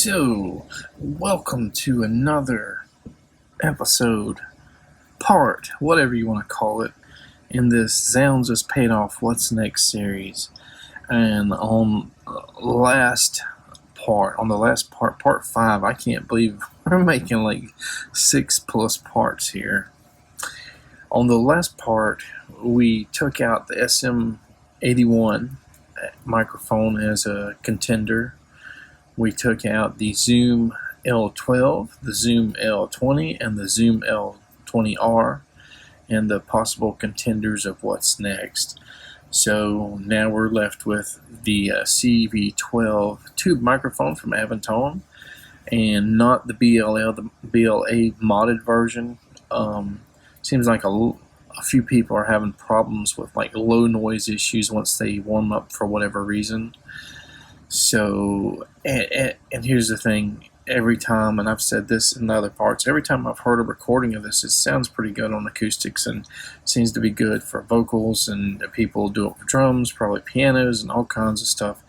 So, welcome to another episode, part, whatever you want to call it, in this Zzounds is Paid Off What's Next series. And on the last part, part 5, I can't believe we're making like 6+ parts here. On the last part, we took out the SM81 microphone as a contender. We took out the Zoom L12, the Zoom L20, and the Zoom L20R, and the possible contenders of what's next. So now we're left with the CV12 tube microphone from Avantone, and not the BLA modded version. Seems like a few people are having problems with like low noise issues once they warm up for whatever reason. So, and here's the thing, every time, and I've said this in other parts, every time I've heard a recording of this, it sounds pretty good on acoustics and seems to be good for vocals, and people do it for drums, probably pianos, and all kinds of stuff.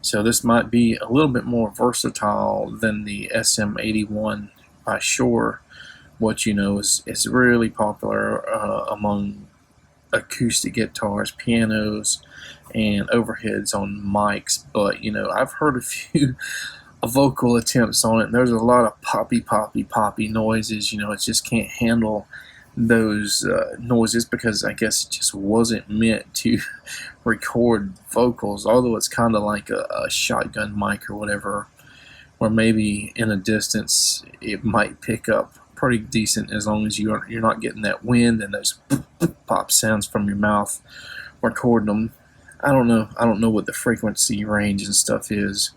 So this might be a little bit more versatile than the SM81 by Shure, which, you know, is really popular among acoustic guitars, pianos, and overheads on mics. But you know, I've heard a few vocal attempts on it, and there's a lot of poppy noises. You know, it just can't handle those noises because I guess it just wasn't meant to record vocals, although it's kind of like a shotgun mic or whatever, or maybe in a distance it might pick up pretty decent as long as you're not getting that wind and those pop sounds from your mouth recording them. I don't know what the frequency range and stuff is.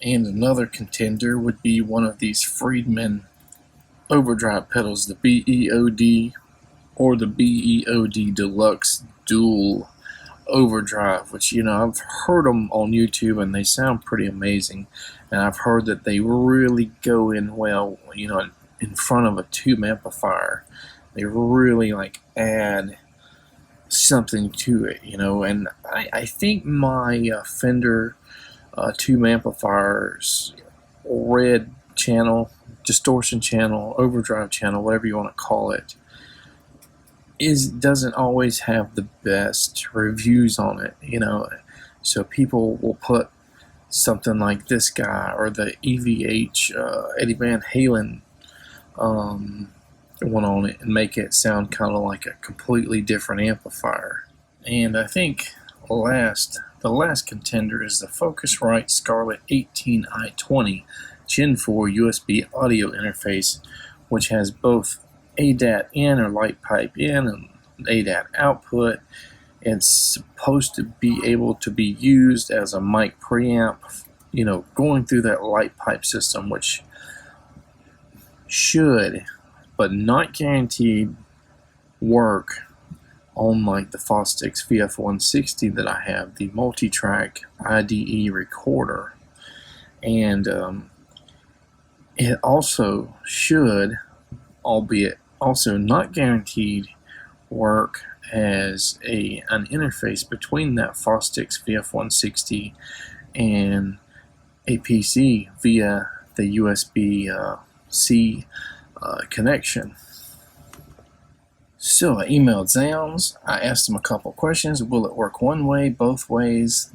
And another contender would be one of these Friedman overdrive pedals, the BEOD or the BEOD Deluxe Dual Overdrive, which, you know, I've heard them on YouTube and they sound pretty amazing, and I've heard that they really go in well, you know, in front of a tube amplifier. They really like add something to it, you know. And I think my Fender tube amplifiers, red channel, distortion channel, overdrive channel, whatever you want to call it, doesn't always have the best reviews on it, you know. So people will put something like this guy or the EVH Eddie Van Halen one on it and make it sound kind of like a completely different amplifier. And I think the last contender is the Focusrite Scarlet 18i20 Gen 4 USB audio interface, which has both ADAT in or light pipe in and ADAT output. It's supposed to be able to be used as a mic preamp, you know, going through that light pipe system, which should, but not guaranteed, work on like the Fostix VF160 that I have, the multi-track IDE recorder. And it also should, albeit also not guaranteed, work as an interface between that Fostix VF160 and a PC via the USB-C connection. So I emailed Zzounds. I asked them a couple questions. Will it work one way, both ways,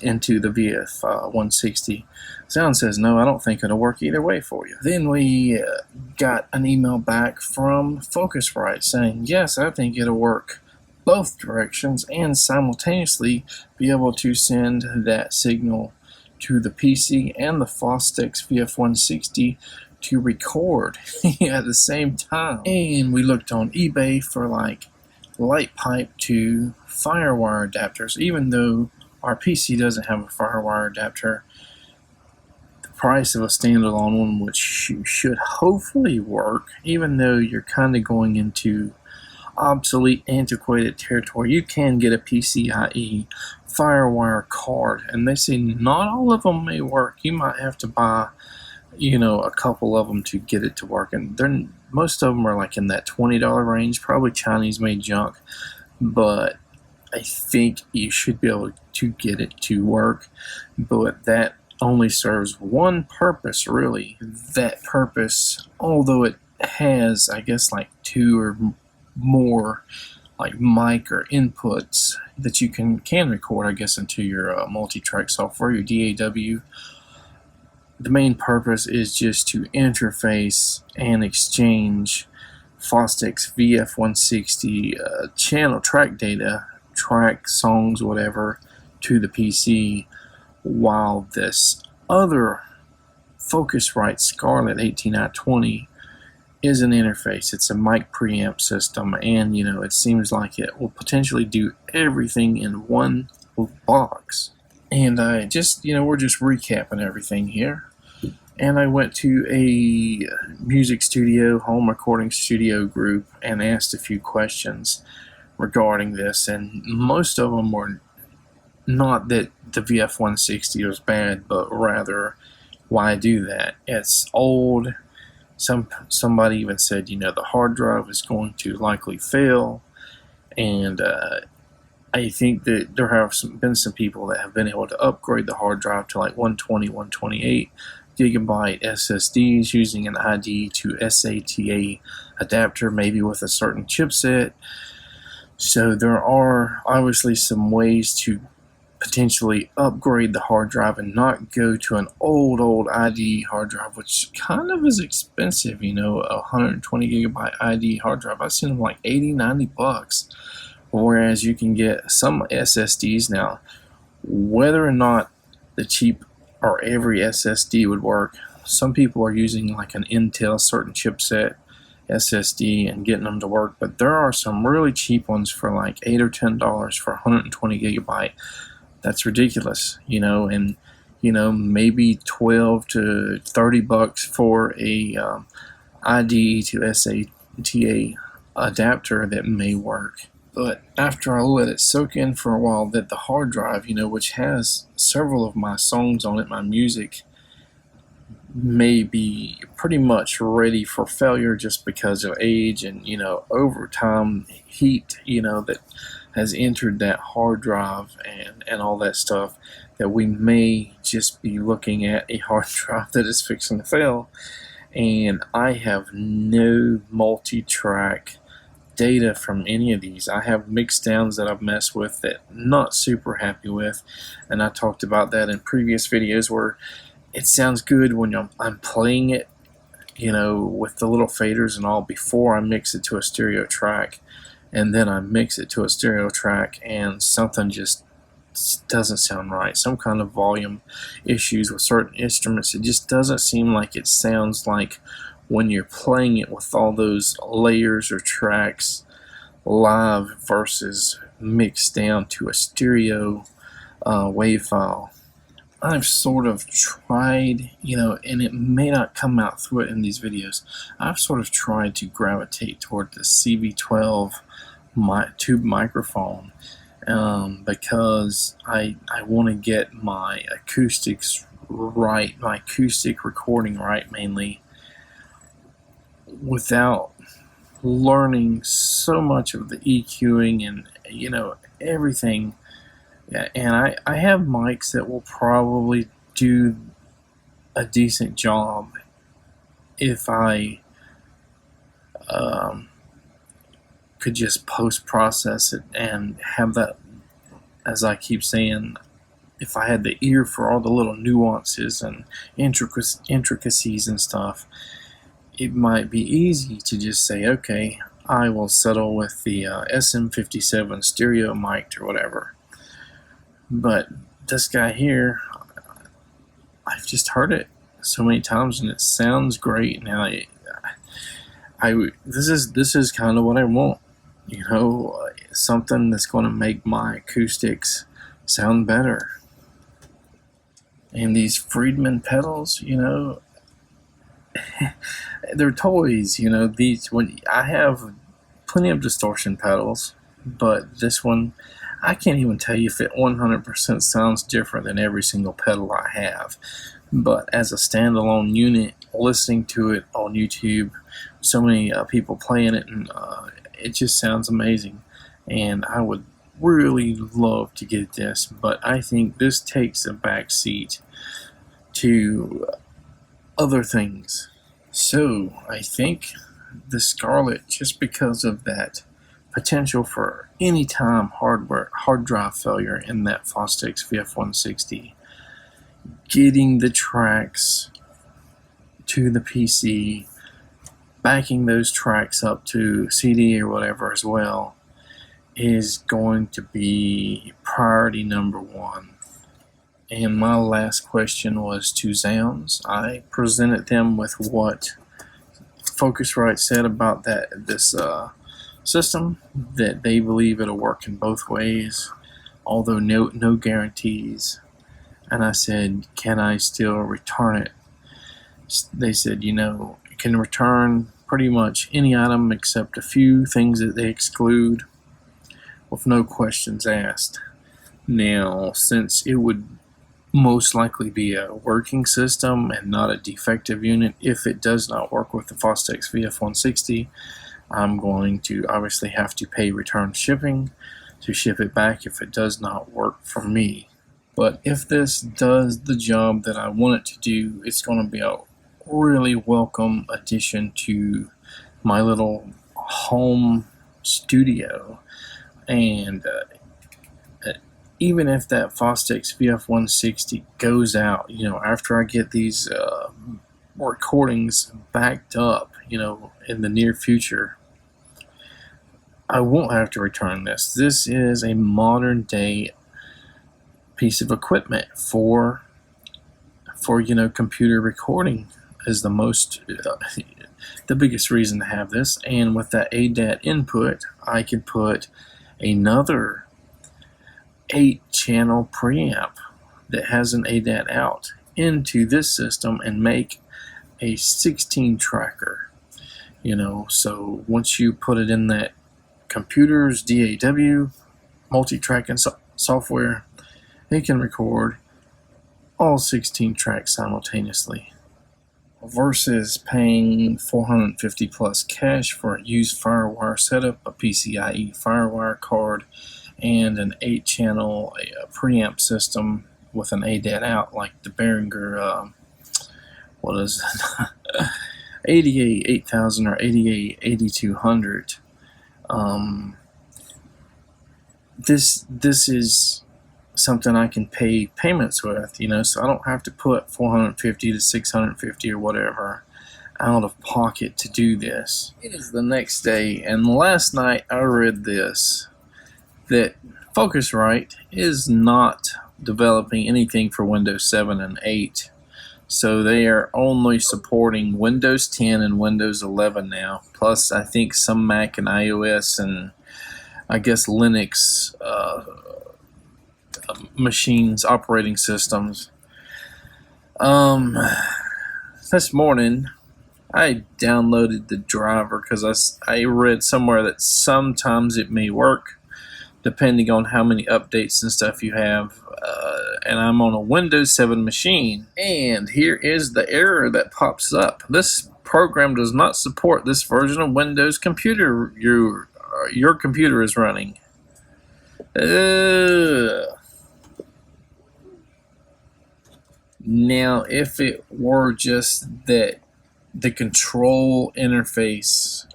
into the VF160? Zzounds says, no, I don't think it'll work either way for you. Then we got an email back from Focusrite saying, yes, I think it'll work both directions and simultaneously be able to send that signal to the PC and the Fostix VF160 to record at the same time. And we looked on eBay for like light pipe to FireWire adapters. Even though our PC doesn't have a FireWire adapter, the price of a standalone one, which should hopefully work, even though you're kind of going into obsolete, antiquated territory, you can get a PCIe FireWire card, and they say not all of them may work. You might have to buy, you know, a couple of them to get it to work, and most of them are like in that $20 range, probably Chinese made junk, but I think you should be able to get it to work. But that only serves one purpose, really. That purpose, although it has, I guess, like 2 or more like mic or inputs that you can record, I guess, into your multi-track software, your DAW. The main purpose is just to interface and exchange Fostech's VF160 channel track data, track songs, whatever, to the PC, while this other Focusrite Scarlet 18i20 is an interface. It's a mic preamp system, and it seems like it will potentially do everything in one box. And I just, we're just recapping everything here. And I went to a music studio, home recording studio group, and asked a few questions regarding this, and most of them were not that the VF160 was bad, but rather why do that? It's old. Somebody even said, the hard drive is going to likely fail, and I think that there have been some people that have been able to upgrade the hard drive to like 120, 128 gigabyte SSDs using an ID to SATA adapter, maybe with a certain chipset. So there are obviously some ways to potentially upgrade the hard drive and not go to an old ID hard drive, which kind of is expensive. A 120 gigabyte ID hard drive, I've seen them like 80, 90 bucks. Whereas you can get some SSDs now, whether or not the cheap or every SSD would work. Some people are using like an Intel certain chipset SSD and getting them to work, but there are some really cheap ones for like $8 or $10 for 120 gigabyte. That's ridiculous, and maybe 12 to 30 bucks for a IDE to SATA adapter that may work. But after I let it soak in for a while that the hard drive, which has several of my songs on it, my music, may be pretty much ready for failure just because of age and, over time, heat, that has entered that hard drive and all that stuff, that we may just be looking at a hard drive that is fixing to fail. And I have no multi-track data from any of these. I have mix downs that I've messed with that I'm not super happy with, and I talked about that in previous videos, where it sounds good when I'm playing it, with the little faders and all before I mix it to a stereo track, and then I mix it to a stereo track and something just doesn't sound right. Some kind of volume issues with certain instruments. It just doesn't seem like it sounds like when you're playing it with all those layers or tracks live versus mixed down to a stereo wave file. I've sort of tried, and it may not come out through it in these videos, I've sort of tried to gravitate toward the CV12 tube microphone because I want to get my acoustics right, my acoustic recording right mainly, without learning so much of the EQing and everything. And I have mics that will probably do a decent job if I could just post-process it and have that, as I keep saying, if I had the ear for all the little nuances and intricacies and stuff, it might be easy to just say, okay, I will settle with the SM57 stereo mic or whatever. But this guy here, I've just heard it so many times and it sounds great. Now, this is kind of what I want, something that's going to make my acoustics sound better. And these Friedman pedals, they're toys. When I have plenty of distortion pedals, but this one, I can't even tell you if it 100% sounds different than every single pedal I have. But as a standalone unit, listening to it on YouTube, so many people playing it, and it just sounds amazing. And I would really love to get this, but I think this takes a back seat to other things. So I think the Scarlet, just because of that potential for anytime hard drive failure in that Fostex VF160, getting the tracks to the PC, backing those tracks up to CD or whatever as well, is going to be priority number one. And my last question was to Zzounds. I presented them with what Focusrite said about this system, that they believe it'll work in both ways, although no guarantees. And I said, can I still return it? They said, you can return pretty much any item except a few things that they exclude, with no questions asked. Now, since it would most likely be a working system and not a defective unit, if it does not work with the Fostex VF160, I'm going to obviously have to pay return shipping to ship it back if it does not work for me. But if this does the job that I want it to do, it's going to be a really welcome addition to my little home studio. And even if that Fostex VF160 goes out, after I get these recordings backed up, in the near future, I won't have to return this. This is a modern day piece of equipment for computer recording. Is the biggest reason to have this. And with that ADAT input, I can put another 8-channel preamp that has an ADAT out into this system and make a 16 tracker. So once you put it in that computer's DAW multi-tracking software, it can record all 16 tracks simultaneously, versus paying $450 plus cash for a used FireWire setup, a PCIe FireWire card, and an 8-channel preamp system with an ADAT out, like the Behringer, 88 8000 or 88 8200. This is something I can pay payments with, so I don't have to put $450 to $650 or whatever out of pocket to do this. It is the next day, and last night I read this, that Focusrite is not developing anything for Windows 7 and 8. So they are only supporting Windows 10 and Windows 11 now, plus I think some Mac and iOS and I guess Linux machines, operating systems. This morning I downloaded the driver because I read somewhere that sometimes it may work depending on how many updates and stuff you have, and I'm on a Windows 7 machine, and here is the error that pops up. This program does not support this version of Windows computer your computer is running. Now, if it were just that the control interface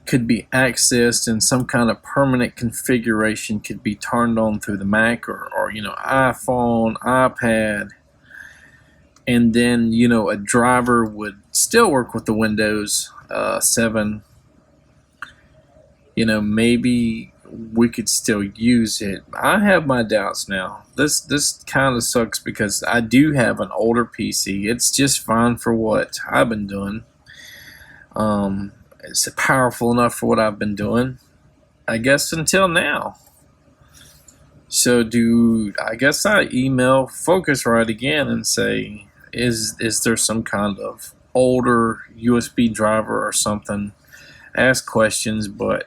could be accessed and some kind of permanent configuration could be turned on through the Mac or iPhone, iPad, and then a driver would still work with the Windows 7, maybe we could still use it. I have my doubts now. This kind of sucks because I do have an older PC. It's just fine for what I've been doing. It's powerful enough for what I've been doing, I guess, until now. So I guess I email Focusrite again and say, is there some kind of older USB driver or something? Ask questions, but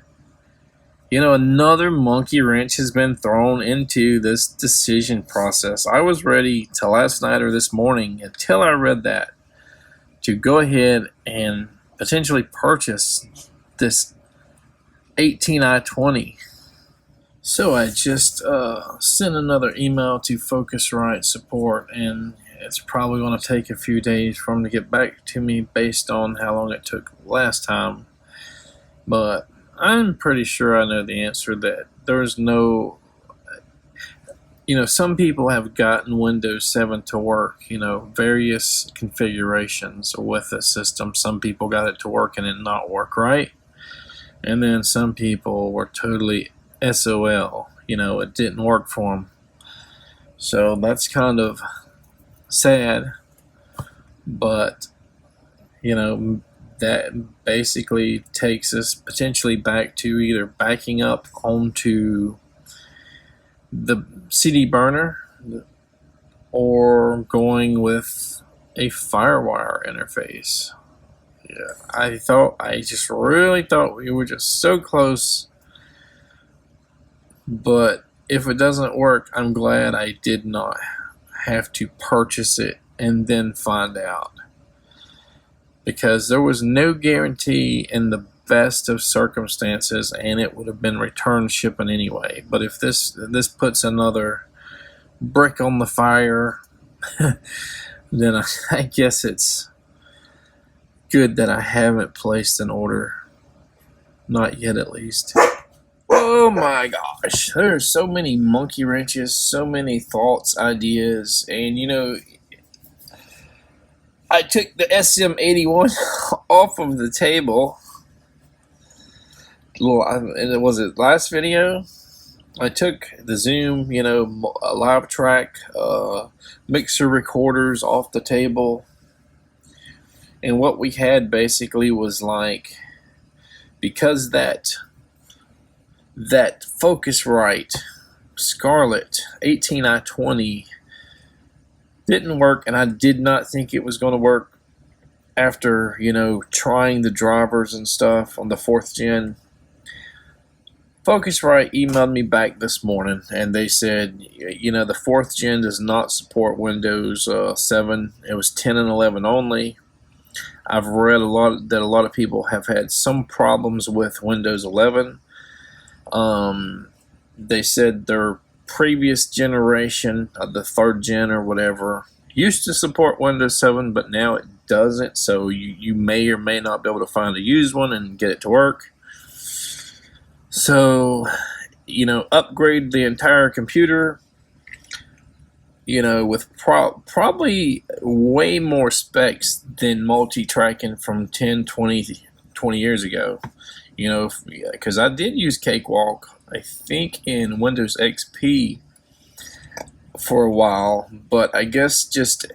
another monkey wrench has been thrown into this decision process. I was ready to last night or this morning, until I read that, to go ahead and potentially purchase this 18i20. So I just sent another email to Focusrite support, and it's probably going to take a few days for them to get back to me based on how long it took last time. But I'm pretty sure I know the answer, that there's no, some people have gotten Windows 7 to work, various configurations with the system. Some people got it to work and it not work right. And then some people were totally SOL, it didn't work for them. So that's kind of sad. But, that basically takes us potentially back to either backing up onto the CD burner or going with a FireWire interface. Yeah, I just really thought we were just so close. But if it doesn't work, I'm glad I did not have to purchase it and then find out, because there was no guarantee in the best of circumstances, and it would have been return shipping anyway. But if this puts another brick on the fire, then I guess it's good that I haven't placed an order. Not yet, at least. Oh my gosh, there's so many monkey wrenches, so many thoughts, ideas, and I took the SM81 off of the table. Was it last video? I took the Zoom, live track, mixer recorders off the table, and what we had basically was like, because that Focusrite Scarlet 18i20 didn't work, and I did not think it was going to work after trying the drivers and stuff on the 4th gen. Focusrite emailed me back this morning, and they said the 4th gen does not support Windows 7. It was 10 and 11 only. I've read a lot of people have had some problems with Windows 11. They said their previous generation, the 3rd gen or whatever, used to support Windows 7, but now it doesn't. So you may or may not be able to find a used one and get it to work. So, upgrade the entire computer, with probably way more specs than multi-tracking from 10, 20 years ago. Because I did use Cakewalk, I think, in Windows XP for a while, but I guess just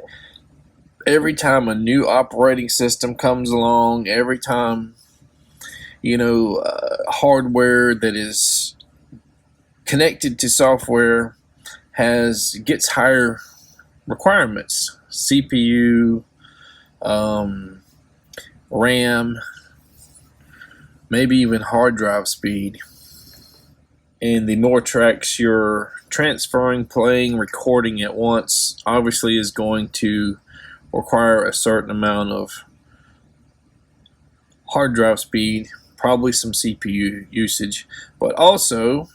every time a new operating system comes along, every time hardware that is connected to software gets higher requirements, CPU, RAM, maybe even hard drive speed. And the more tracks you're transferring, playing, recording at once, obviously is going to require a certain amount of hard drive speed, probably some CPU usage. But also,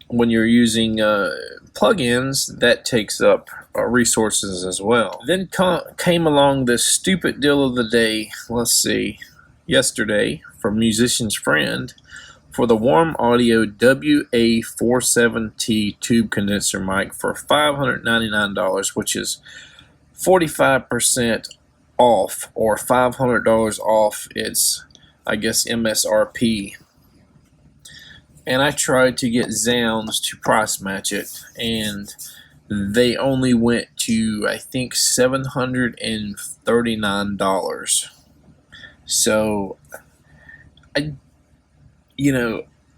when you're using plugins, that takes up resources as well. Then came along this stupid deal of the day, yesterday, from Musician's Friend, for the Warm Audio WA47T tube condenser mic for $599, which is 45% off, or $500 off its, I guess, MSRP. And I tried to get Zzounds to price match it, and they only went to, I think, $739. So, and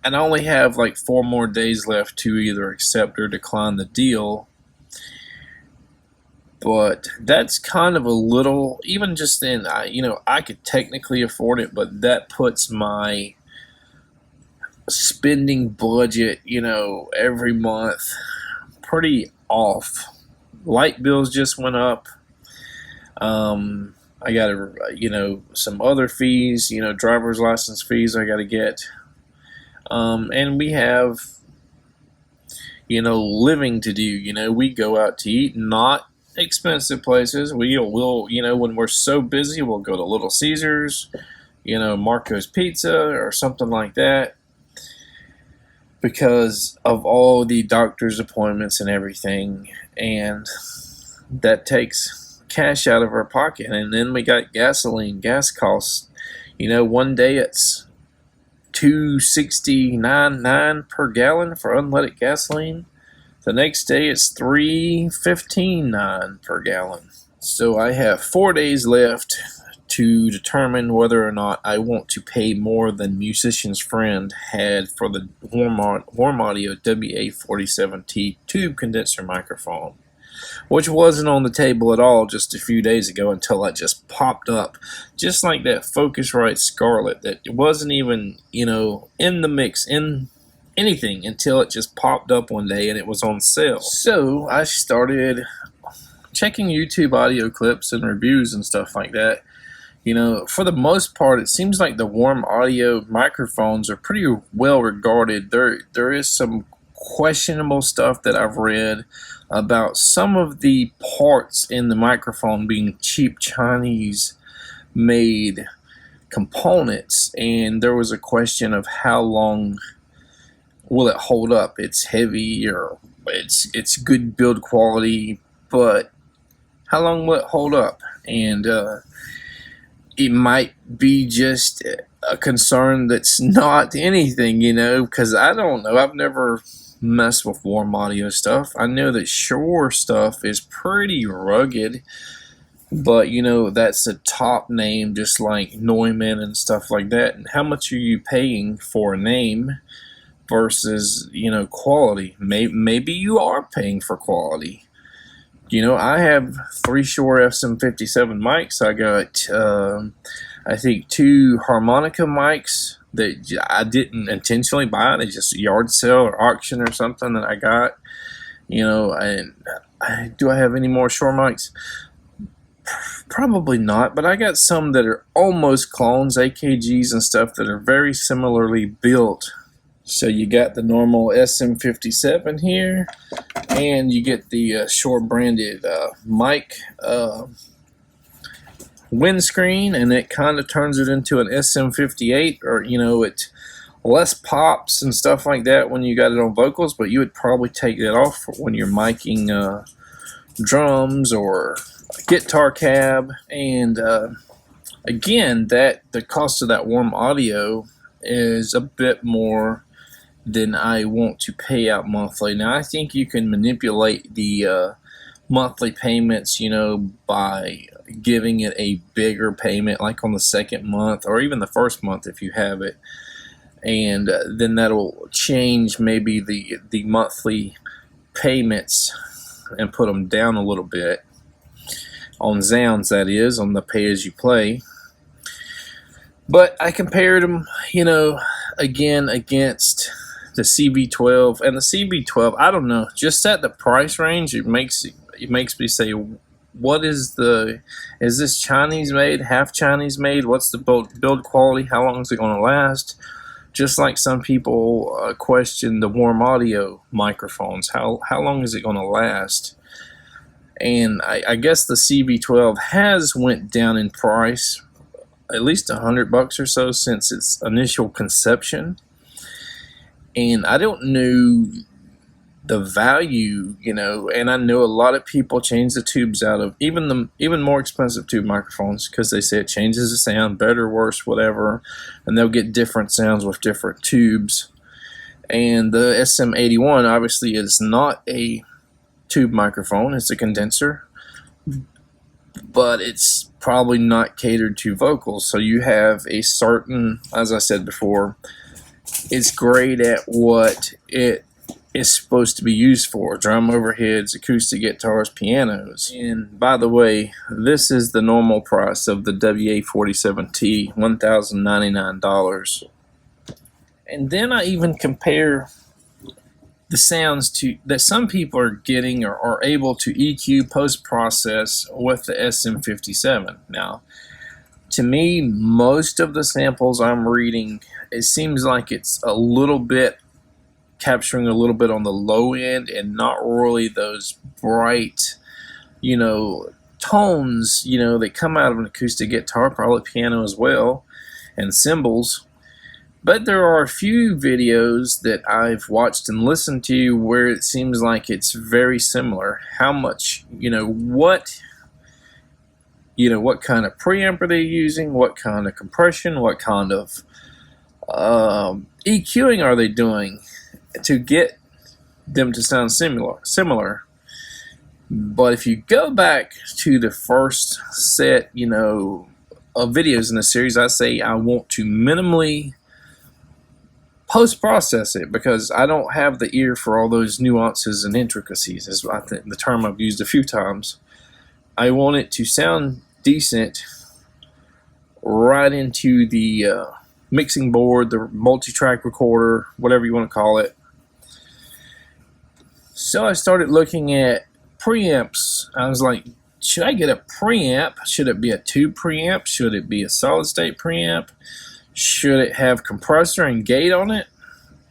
I only have like 4 more days left to either accept or decline the deal. But that's kind of a little, even just then, I could technically afford it, but that puts my spending budget, every month pretty off. Light bills just went up. I got some other fees, driver's license fees I got to get. And we have, living to do. We go out to eat, not expensive places. We'll you know, when we're so busy, we'll go to Little Caesars, you know, Marco's Pizza or something like that, because of all the doctor's appointments and everything, and that takes cash out of our pocket. And then we got gasoline, gas costs. You know, one day it's $2.69 per gallon for unleaded gasoline. The next day it's $3.15 per gallon. So I have 4 days left to determine whether or not I want to pay more than Musician's Friend had for the Warm Audio WA-47T tube condenser microphone, which wasn't on the table at all just a few days ago until it just popped up, just like that Focusrite Scarlet that wasn't even, you know, in the mix, in anything, until it just popped up one day and it was on sale. So I started checking YouTube audio clips and reviews and stuff like that. You know, for the most part, it seems like the Warm Audio microphones are pretty well regarded. There is some questionable stuff that I've read about some of the parts in the microphone being cheap Chinese made components, and there was a question of how long will it hold up. It's heavy, or it's good build quality, but how long will it hold up? And it might be just a concern that's not anything, you know, because I don't know. I've never messed with Warm Audio stuff. I know that Shure stuff is pretty rugged, but you know, that's a top name, just like Neumann and stuff like that. And how much are you paying for a name versus, you know, quality? Maybe you are paying for quality. You know, I have 3 Shure SM57 mics. I got, I think, 2 harmonica mics that I didn't intentionally buy. They just yard sale or auction or something that I got. You know, and do I have any more Shure mics? Probably not, but I got some that are almost clones, AKGs and stuff, that are very similarly built. So you got the normal SM57 here, and you get the Shure branded mic windscreen, and it kind of turns it into an SM58, or, you know, it's less pops and stuff like that when you got it on vocals, but you would probably take that off when you're miking drums or a guitar cab. And again, that the cost of that Warm Audio is a bit more than I want to pay out monthly. Now, I think you can manipulate the monthly payments, you know, by giving it a bigger payment, like on the second month or even the first month if you have it, and then that'll change maybe the monthly payments and put them down a little bit on Zzounds, that is, on the pay-as-you-play. But I compared them, you know, again against the CB12, and the CB12, I don't know, just at the price range, it makes me say, what is this Chinese made, half Chinese made? What's the build quality? How long is it going to last? Just like some people question the Warm Audio microphones, how long is it going to last? And I guess the CB12 has went down in price at least $100 or so since its initial conception. And I don't know the value, you know, and I know a lot of people change the tubes out of even more expensive tube microphones because they say it changes the sound, better, worse, whatever, and they'll get different sounds with different tubes. And the SM81 obviously is not a tube microphone, it's a condenser, but it's probably not catered to vocals. So you have a certain, as I said before, it's great at what it is supposed to be used for: drum overheads, acoustic guitars, pianos. And by the way, this is the normal price of the WA-47T, $1,099. And then I even compare the sounds that some people are getting or are able to EQ post-process with the SM57. Now, to me, most of the samples I'm reading, it seems like it's a little bit capturing a little bit on the low end and not really those bright tones, that come out of an acoustic guitar, probably piano as well, and cymbals. But there are a few videos that I've watched and listened to where it seems like it's very similar. How much, what kind of preamp are they using? What kind of compression? What kind of EQing are they doing to get them to sound similar? But if you go back to the first set, of videos in the series, I say I want to minimally post-process it because I don't have the ear for all those nuances and intricacies, is I think the term I've used a few times. I want it to sound decent right into the mixing board, the multi-track recorder, whatever you want to call it. So I started looking at preamps. I was like, should I get a preamp? Should it be a tube preamp? Should it be a solid state preamp? Should it have compressor and gate on it?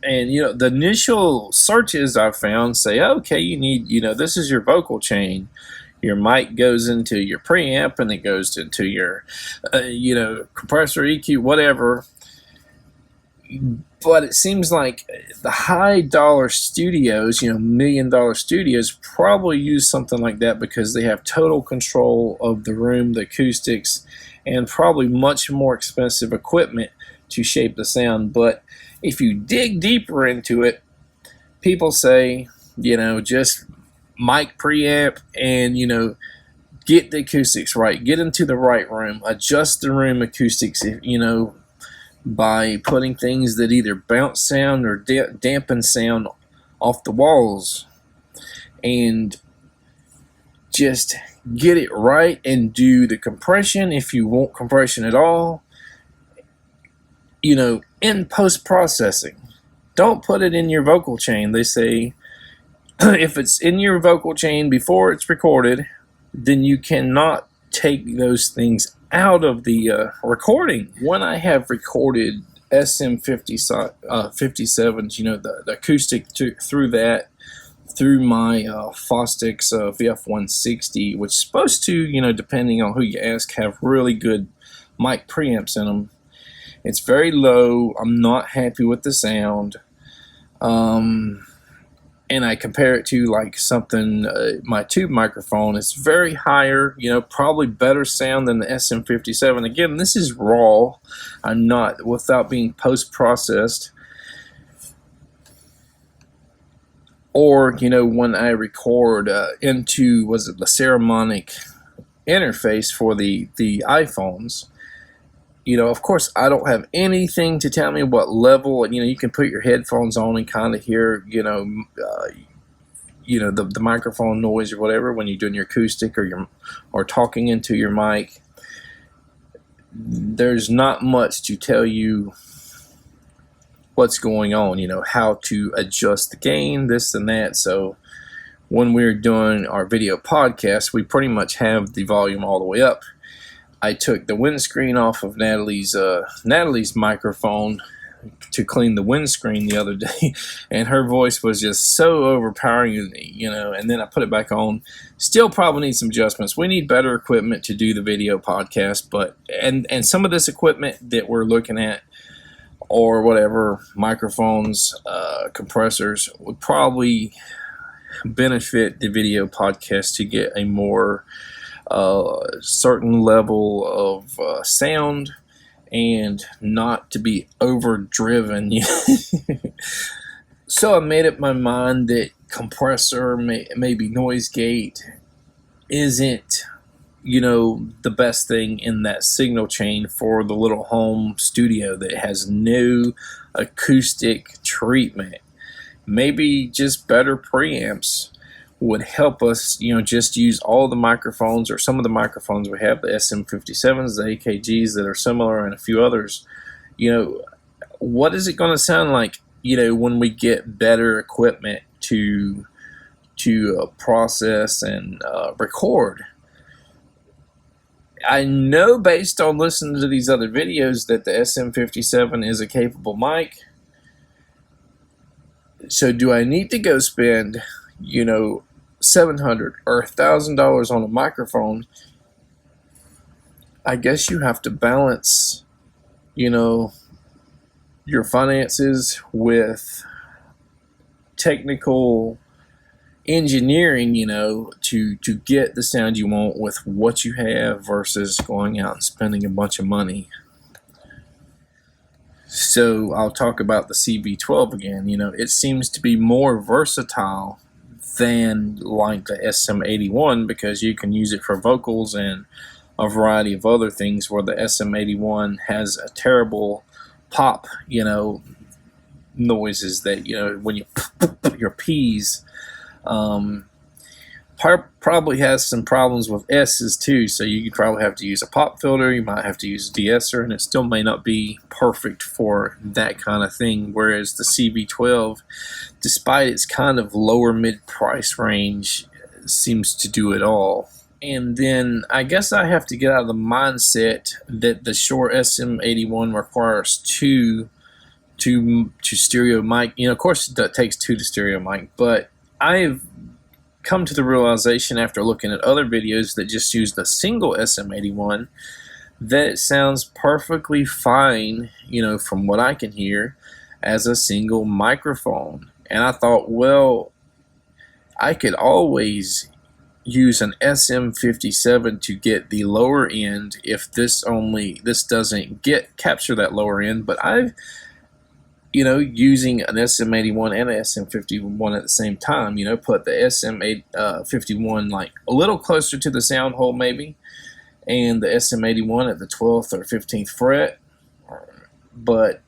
And the initial searches I found say, okay, you need, this is your vocal chain. Your mic goes into your preamp and it goes into your compressor, EQ, whatever. But it seems like the high dollar studios, $1 million studios, probably use something like that because they have total control of the room, the acoustics, and probably much more expensive equipment to shape the sound. But if you dig deeper into it, people say, just mic preamp and, get the acoustics right, get into the right room, adjust the room acoustics, by putting things that either bounce sound or dampen sound off the walls, and just get it right and do the compression if you want compression at all, in post-processing. Don't put it in your vocal chain. They say if it's in your vocal chain before it's recorded, then you cannot take those things out of the recording. When I have recorded SM57s, the acoustic through my Fostix VF160, which is supposed to, depending on who you ask, have really good mic preamps in them. It's very low. I'm not happy with the sound. And I compare it to like something, my tube microphone. It's very higher, probably better sound than the SM57. Again, this is raw. I'm not, without being post-processed. Or, when I record into, was it the Ceremonic interface for the iPhones, of course, I don't have anything to tell me what level, and you can put your headphones on and kind of hear, the microphone noise or whatever when you're doing your acoustic or talking into your mic. There's not much to tell you what's going on, how to adjust the gain, this and that. So when we're doing our video podcast, we pretty much have the volume all the way up. I took the windscreen off of Natalie's microphone to clean the windscreen the other day, and her voice was just so overpowering to me, and then I put it back on. Still probably need some adjustments. We need better equipment to do the video podcast, but and some of this equipment that we're looking at, or whatever, microphones, compressors, would probably benefit the video podcast to get a more certain level of sound and not to be overdriven. So I made up my mind that compressor, maybe noise gate, isn't the best thing in that signal chain for the little home studio that has no acoustic treatment. Maybe just better preamps would help us, just use all the microphones or some of the microphones we have, the SM57s, the AKGs that are similar, and a few others. What is it going to sound like, when we get better equipment to process and record? I know based on listening to these other videos that the SM57 is a capable mic. So do I need to go spend, $700 or $1,000 on a microphone, I guess you have to balance, you know, your finances with technical engineering, you know, to get the sound you want with what you have versus going out and spending a bunch of money. So I'll talk about the CB12 again. You know, it seems to be more versatile than like the SM81 because you can use it for vocals and a variety of other things, where the SM81 has a terrible pop, you know, noises that, you know, when you your P's, probably has some problems with S's too, so you could probably have to use a pop filter, you might have to use a de-esser, and it still may not be perfect for that kind of thing, whereas the CB12, despite its kind of lower mid-price range, seems to do it all. And then I guess I have to get out of the mindset that the Shure SM81 requires two stereo mic. You know, of course it takes two to stereo mic, but I've come to the realization after looking at other videos that just use the single SM81 that it sounds perfectly fine, you know, from what I can hear, as a single microphone. And I thought, well, I could always use an SM57 to get the lower end if this doesn't capture that lower end. But I've, you know, using an SM81 and an SM51 at the same time, you know, put the SM51 like a little closer to the sound hole maybe, and the SM81 at the 12th or 15th fret. But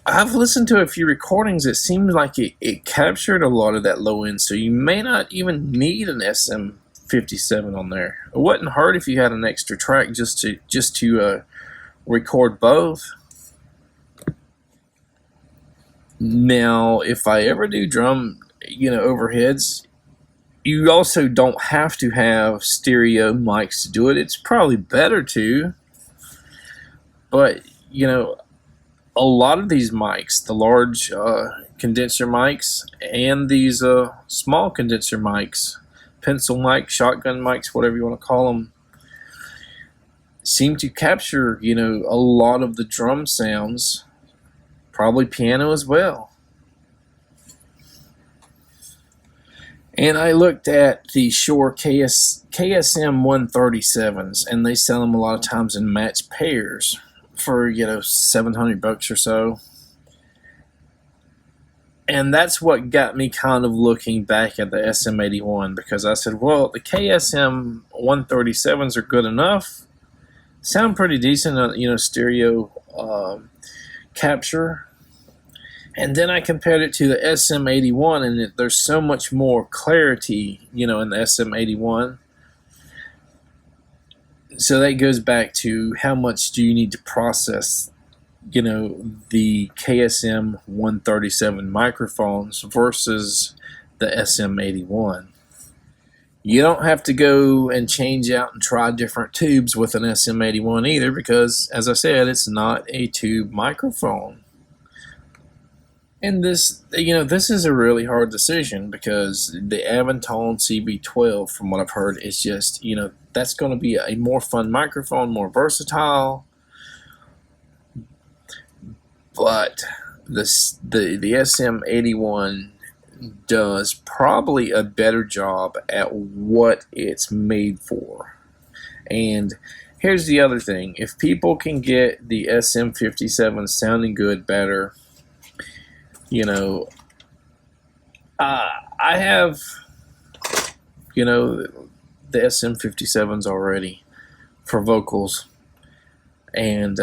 I've listened to a few recordings. It seemed like it captured a lot of that low end, so you may not even need an SM57 on there. It wouldn't hurt if you had an extra track just to record both. Now, if I ever do drum, you know, overheads, you also don't have to have stereo mics to do it. It's probably better to, but you know, a lot of these mics, the large condenser mics and these small condenser mics, pencil mics, shotgun mics, whatever you want to call them, seem to capture, you know, a lot of the drum sounds, probably piano as well. And I looked at the Shure KSM 137s, and they sell them a lot of times in matched pairs for, you know, $700 or so. And that's what got me kind of looking back at the SM81, because I said, well, the KSM 137s are good enough, sound pretty decent, you know, stereo capture. And then I compared it to the SM81, and there's so much more clarity, you know, in the SM81. So that goes back to how much do you need to process, you know, the KSM 137 microphones versus the SM81. You don't have to go and change out and try different tubes with an SM81 either, because, as I said, it's not a tube microphone. And this, you know, this is a really hard decision, because the Avantone CB12, from what I've heard, is just, you know, that's going to be a more fun microphone, more versatile. But the SM81 does probably a better job at what it's made for. And here's the other thing: if people can get the SM57 sounding good better, you know, I have, you know, the SM57s already for vocals, and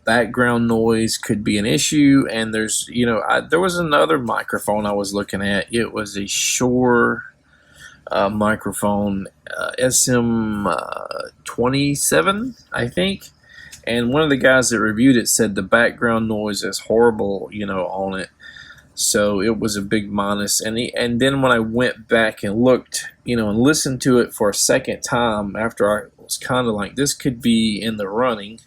background noise could be an issue. And there's, you know, there was another microphone I was looking at. It was a Shure microphone, SM27, I think. And one of the guys that reviewed it said the background noise is horrible, you know, on it. So it was a big minus. And then when I went back and looked, you know, and listened to it for a second time after I was kind of like, this could be in the running,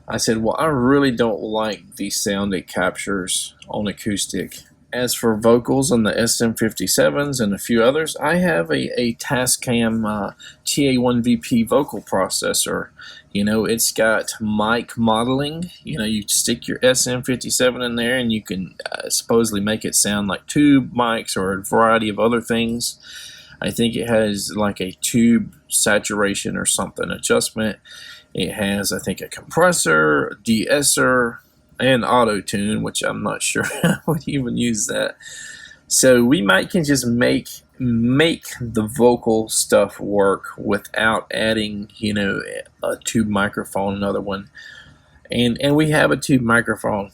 I said, well, I really don't like the sound it captures on acoustic. As for vocals on the SM57s and a few others, I have a Tascam TA1VP vocal processor. You know, it's got mic modeling. You know, you stick your SM57 in there and you can supposedly make it sound like tube mics or a variety of other things. I think it has like a tube saturation or something adjustment. It has, I think, a compressor, de-esser, and auto tune, which I'm not sure I would even use that. So we can just make the vocal stuff work without adding, you know, a tube microphone, another one, and we have a tube microphone.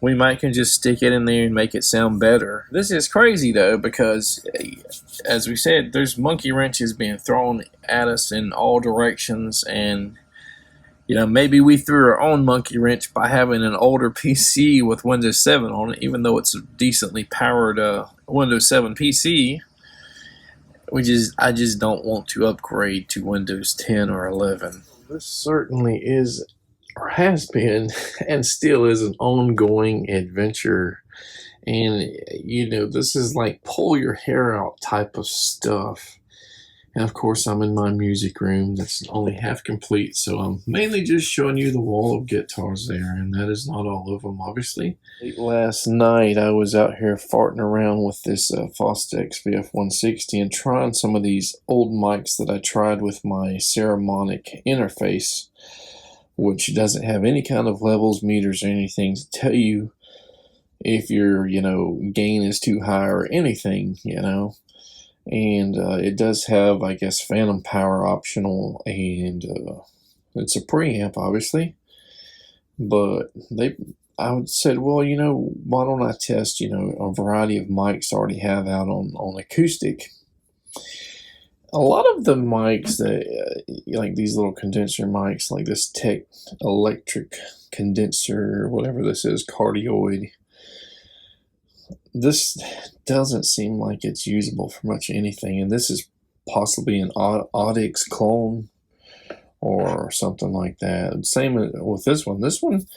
We can just stick it in there and make it sound better. This is crazy though, because as we said, there's monkey wrenches being thrown at us in all directions, and you know, maybe we threw our own monkey wrench by having an older PC with Windows 7 on it, even though it's a decently powered Windows 7 PC. I just don't want to upgrade to Windows 10 or 11. This certainly is, or has been, and still is, an ongoing adventure. And, you know, this is like pull your hair out type of stuff. And of course, I'm in my music room that's only half complete, so I'm mainly just showing you the wall of guitars there, and that is not all of them, obviously. Late last night, I was out here farting around with this Fostex VF160 and trying some of these old mics that I tried with my Ceramonic interface, which doesn't have any kind of levels, meters, or anything to tell you if your, you know, gain is too high or anything, you know. And it does have, I guess, phantom power optional, and it's a preamp, obviously. But I said, well, you know, why don't I test, you know, a variety of mics I already have out on acoustic. A lot of the mics that, like these little condenser mics, like this Tech Electric condenser, whatever this is, cardioid, this doesn't seem like it's usable for much anything, and this is possibly an Audix clone or something like that. Same with this one. This one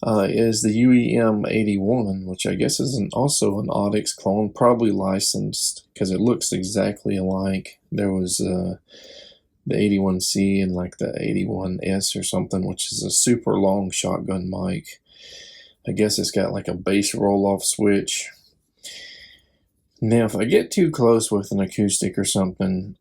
is the UEM81, which I guess is also an Audix clone, probably licensed because it looks exactly alike. There was the 81C and like the 81S or something, which is a super long shotgun mic. I guess it's got like a bass roll-off switch. Now, if I get too close with an acoustic or something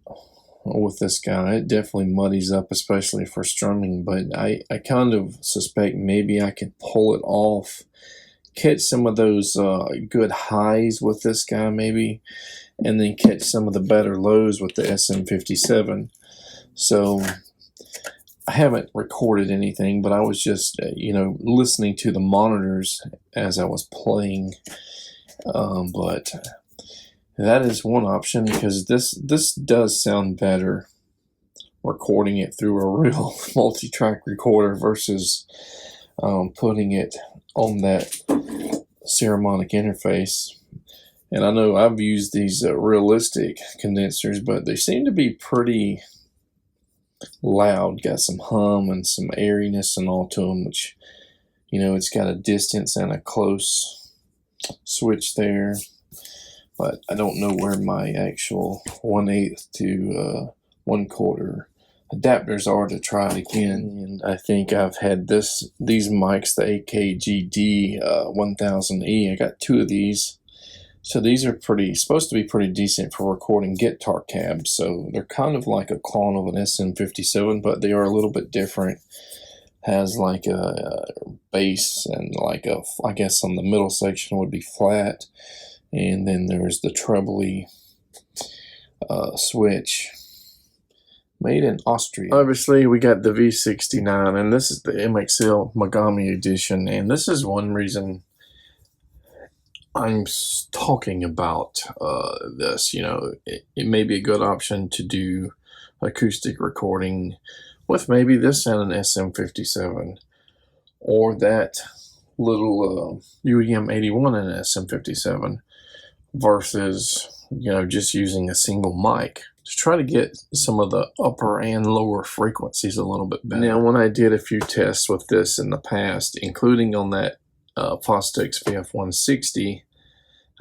with this guy, it definitely muddies up, especially for strumming, but I kind of suspect maybe I could pull it off, catch some of those good highs with this guy maybe, and then catch some of the better lows with the SM57. So I haven't recorded anything, but I was just, you know, listening to the monitors as I was playing. But that is one option, because this does sound better recording it through a real multi-track recorder versus putting it on that Ceramonic interface. And I know I've used these realistic condensers, but they seem to be pretty loud, got some hum and some airiness and all to them, which, you know, it's got a distance and a close switch there, but I don't know where my actual 1/8 to 1/4 adapters are to try it again. And I think I've had these mics, the AKG-D 1000E. I got two of these. So these are supposed to be pretty decent for recording guitar cabs. So they're kind of like a clone of an SM57, but they are a little bit different. Has like a bass and like I guess on the middle section would be flat. And then there's the trebly switch. Made in Austria. Obviously, we got the V69, and this is the MXL Megami edition. And this is one reason I'm talking about this. You know, it may be a good option to do acoustic recording with maybe this and an SM57, or that little UEM81 and an SM57, versus, you know, just using a single mic to try to get some of the upper and lower frequencies a little bit better. Now, when I did a few tests with this in the past, including on that Fostex VF160,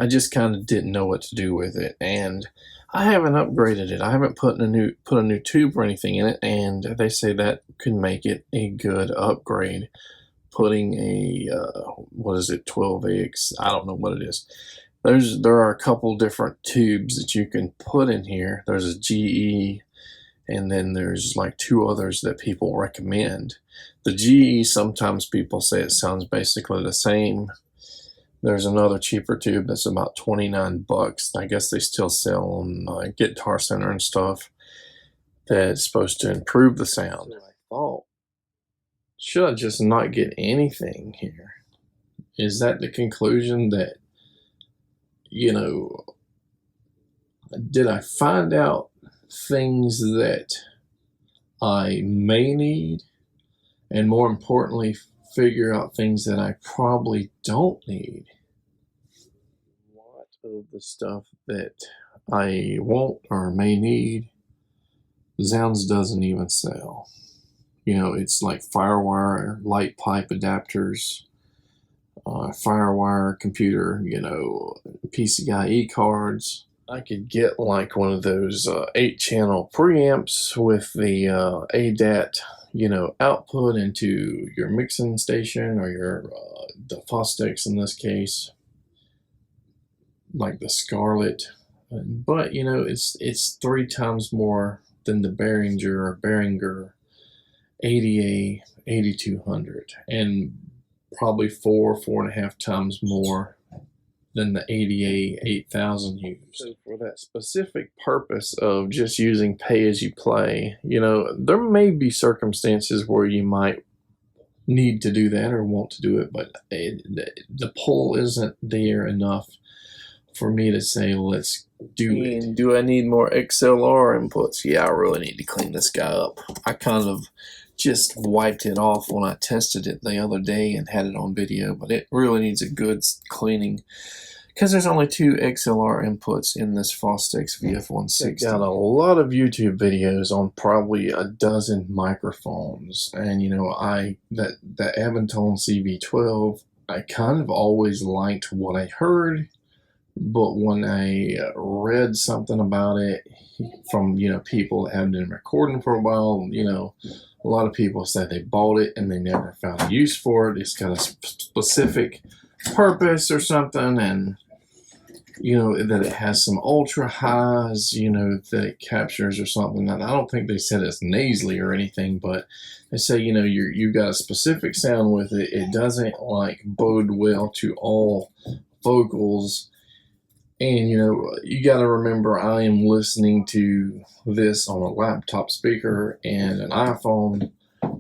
I just kind of didn't know what to do with it, and I haven't upgraded it. I haven't put a new tube or anything in it, and they say that can make it a good upgrade. Putting a what is it, 12X? I don't know what it is. There are a couple different tubes that you can put in here. There's a GE, and then there's like two others that people recommend. The GE, sometimes people say it sounds basically the same. There's another cheaper tube that's about 29 bucks. I guess they still sell on Guitar Center and stuff. That's supposed to improve the sound. I thought, should I just not get anything here? Is that the conclusion that, you know, did I find out things that I may need, and more importantly, figure out things that I probably don't need? A lot of the stuff that I won't or may need, Zzounds doesn't even sell. You know, it's like Firewire, light pipe adapters, Firewire computer, you know, PCIe cards. I could get like one of those 8-channel preamps with the ADAT, you know, output into your mixing station, or your the Focusrite in this case, like the Scarlet. But you know, it's 3 times more than the Behringer ADA 8200, and probably 4.5 times more than the ADA 8000 used. So for that specific purpose of just using pay-as-you-play, you know, there may be circumstances where you might need to do that or want to do it, but the pull isn't there enough for me to say, let's do it. Do I need more XLR inputs? Yeah, I really need to clean this guy up. I kind of just wiped it off when I tested it the other day and had it on video, but it really needs a good cleaning, because there's only 2 XLR inputs in this Focusrite VF160. Got a lot of YouTube videos on probably a dozen microphones, and you know, the Avantone CV12, I kind of always liked what I heard, but when I read something about it from, you know, people that haven't been recording for a while, you know, a lot of people say they bought it and they never found a use for it. It's got a specific purpose or something, and you know, that it has some ultra highs, you know, that it captures or something. And I don't think they said it's nasally or anything, but they say, you know, you got a specific sound with it. It doesn't like bode well to all vocals. And you know, you got to remember, I am listening to this on a laptop speaker and an iPhone,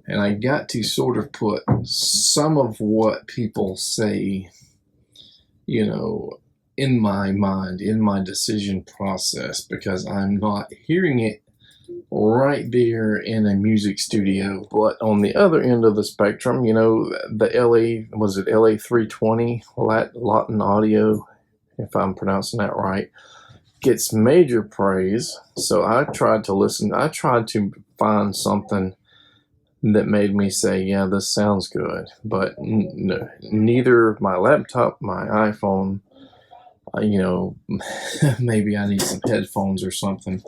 and I got to sort of put some of what people say, you know, in my mind, in my decision process, because I'm not hearing it right there in a music studio. But on the other end of the spectrum, you know, the LA 320 Latin Audio, if I'm pronouncing that right, gets major praise. So I tried to find something that made me say, yeah, this sounds good. But neither my laptop, my iPhone, you know, maybe I need some headphones or something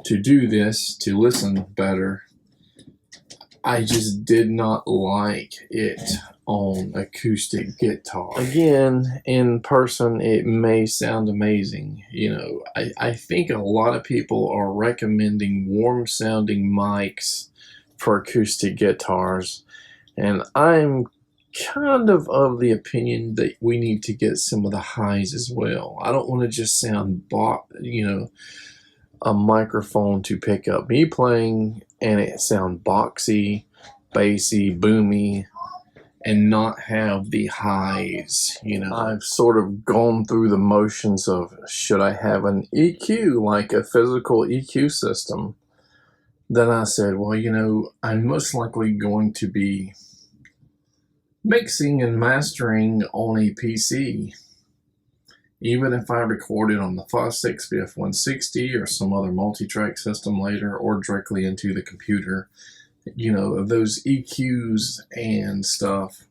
to do this, to listen better. I just did not like it on acoustic guitar. Again, in person, it may sound amazing. You know, I think a lot of people are recommending warm sounding mics for acoustic guitars, and I'm kind of the opinion that we need to get some of the highs as well. I don't want to just sound, you know, a microphone to pick up me playing and it sound boxy, bassy, boomy, and not have the highs. You know, I've sort of gone through the motions of, should I have an EQ, like a physical EQ system? Then I said, well, you know, I'm most likely going to be mixing and mastering on a PC. Even if I record it on the Focusrite VF160 or some other multi-track system later, or directly into the computer, you know, those EQs and stuff,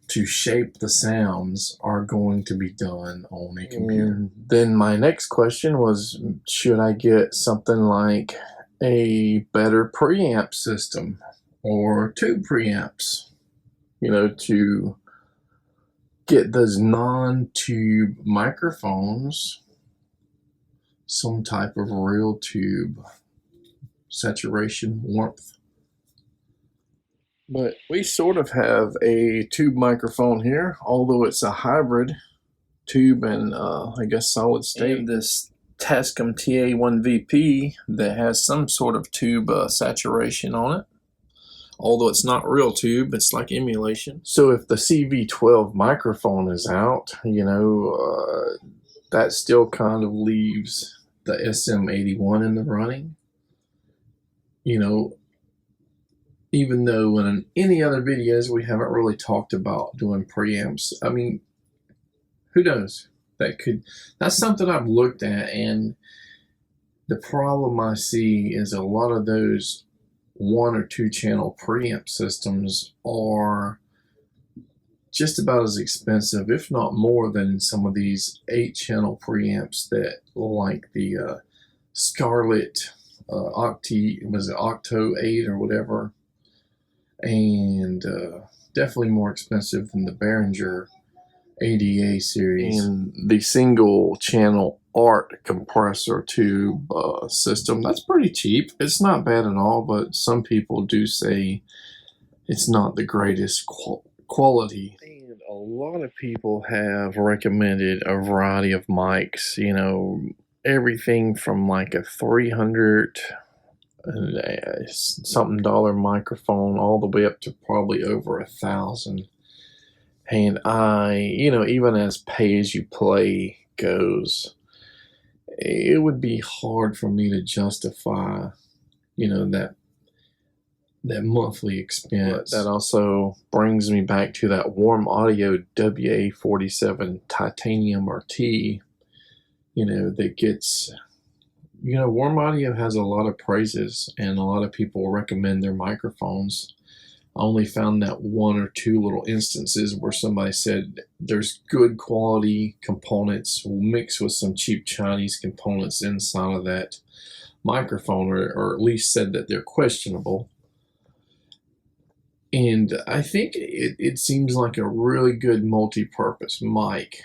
to shape the sounds are going to be done on a computer. And then my next question was, should I get something like a better preamp system or two preamps, to get those non-tube microphones some type of real tube saturation warmth. But we sort of have a tube microphone here, although it's a hybrid tube and I guess solid state. And this Tascam TA1VP that has some sort of tube saturation on it, although it's not real tube, it's like emulation. So if the CV12 microphone is out, that still kind of leaves the SM81 in the running. Even though in any other videos we haven't really talked about doing preamps. I mean, who knows? That's something I've looked at, and the problem I see is a lot of those 1 or 2 channel preamp systems are just about as expensive, if not more, than some of these 8 channel preamps that, like the Scarlet Octo 8 or whatever, and definitely more expensive than the Behringer ADA series. And the single channel ART compressor tube system, that's pretty cheap. It's not bad at all, but some people do say it's not the greatest quality. And a lot of people have recommended a variety of mics, everything from like a $300 something microphone all the way up to probably over $1,000. And even as pay as you play goes, it would be hard for me to justify, that monthly expense. But that also brings me back to that Warm Audio WA47 Titanium RT, that gets, Warm Audio has a lot of praises, and a lot of people recommend their microphones. I only found that 1 or 2 little instances where somebody said there's good quality components mixed with some cheap Chinese components inside of that microphone, or at least said that they're questionable. And I think it seems like a really good multi-purpose mic.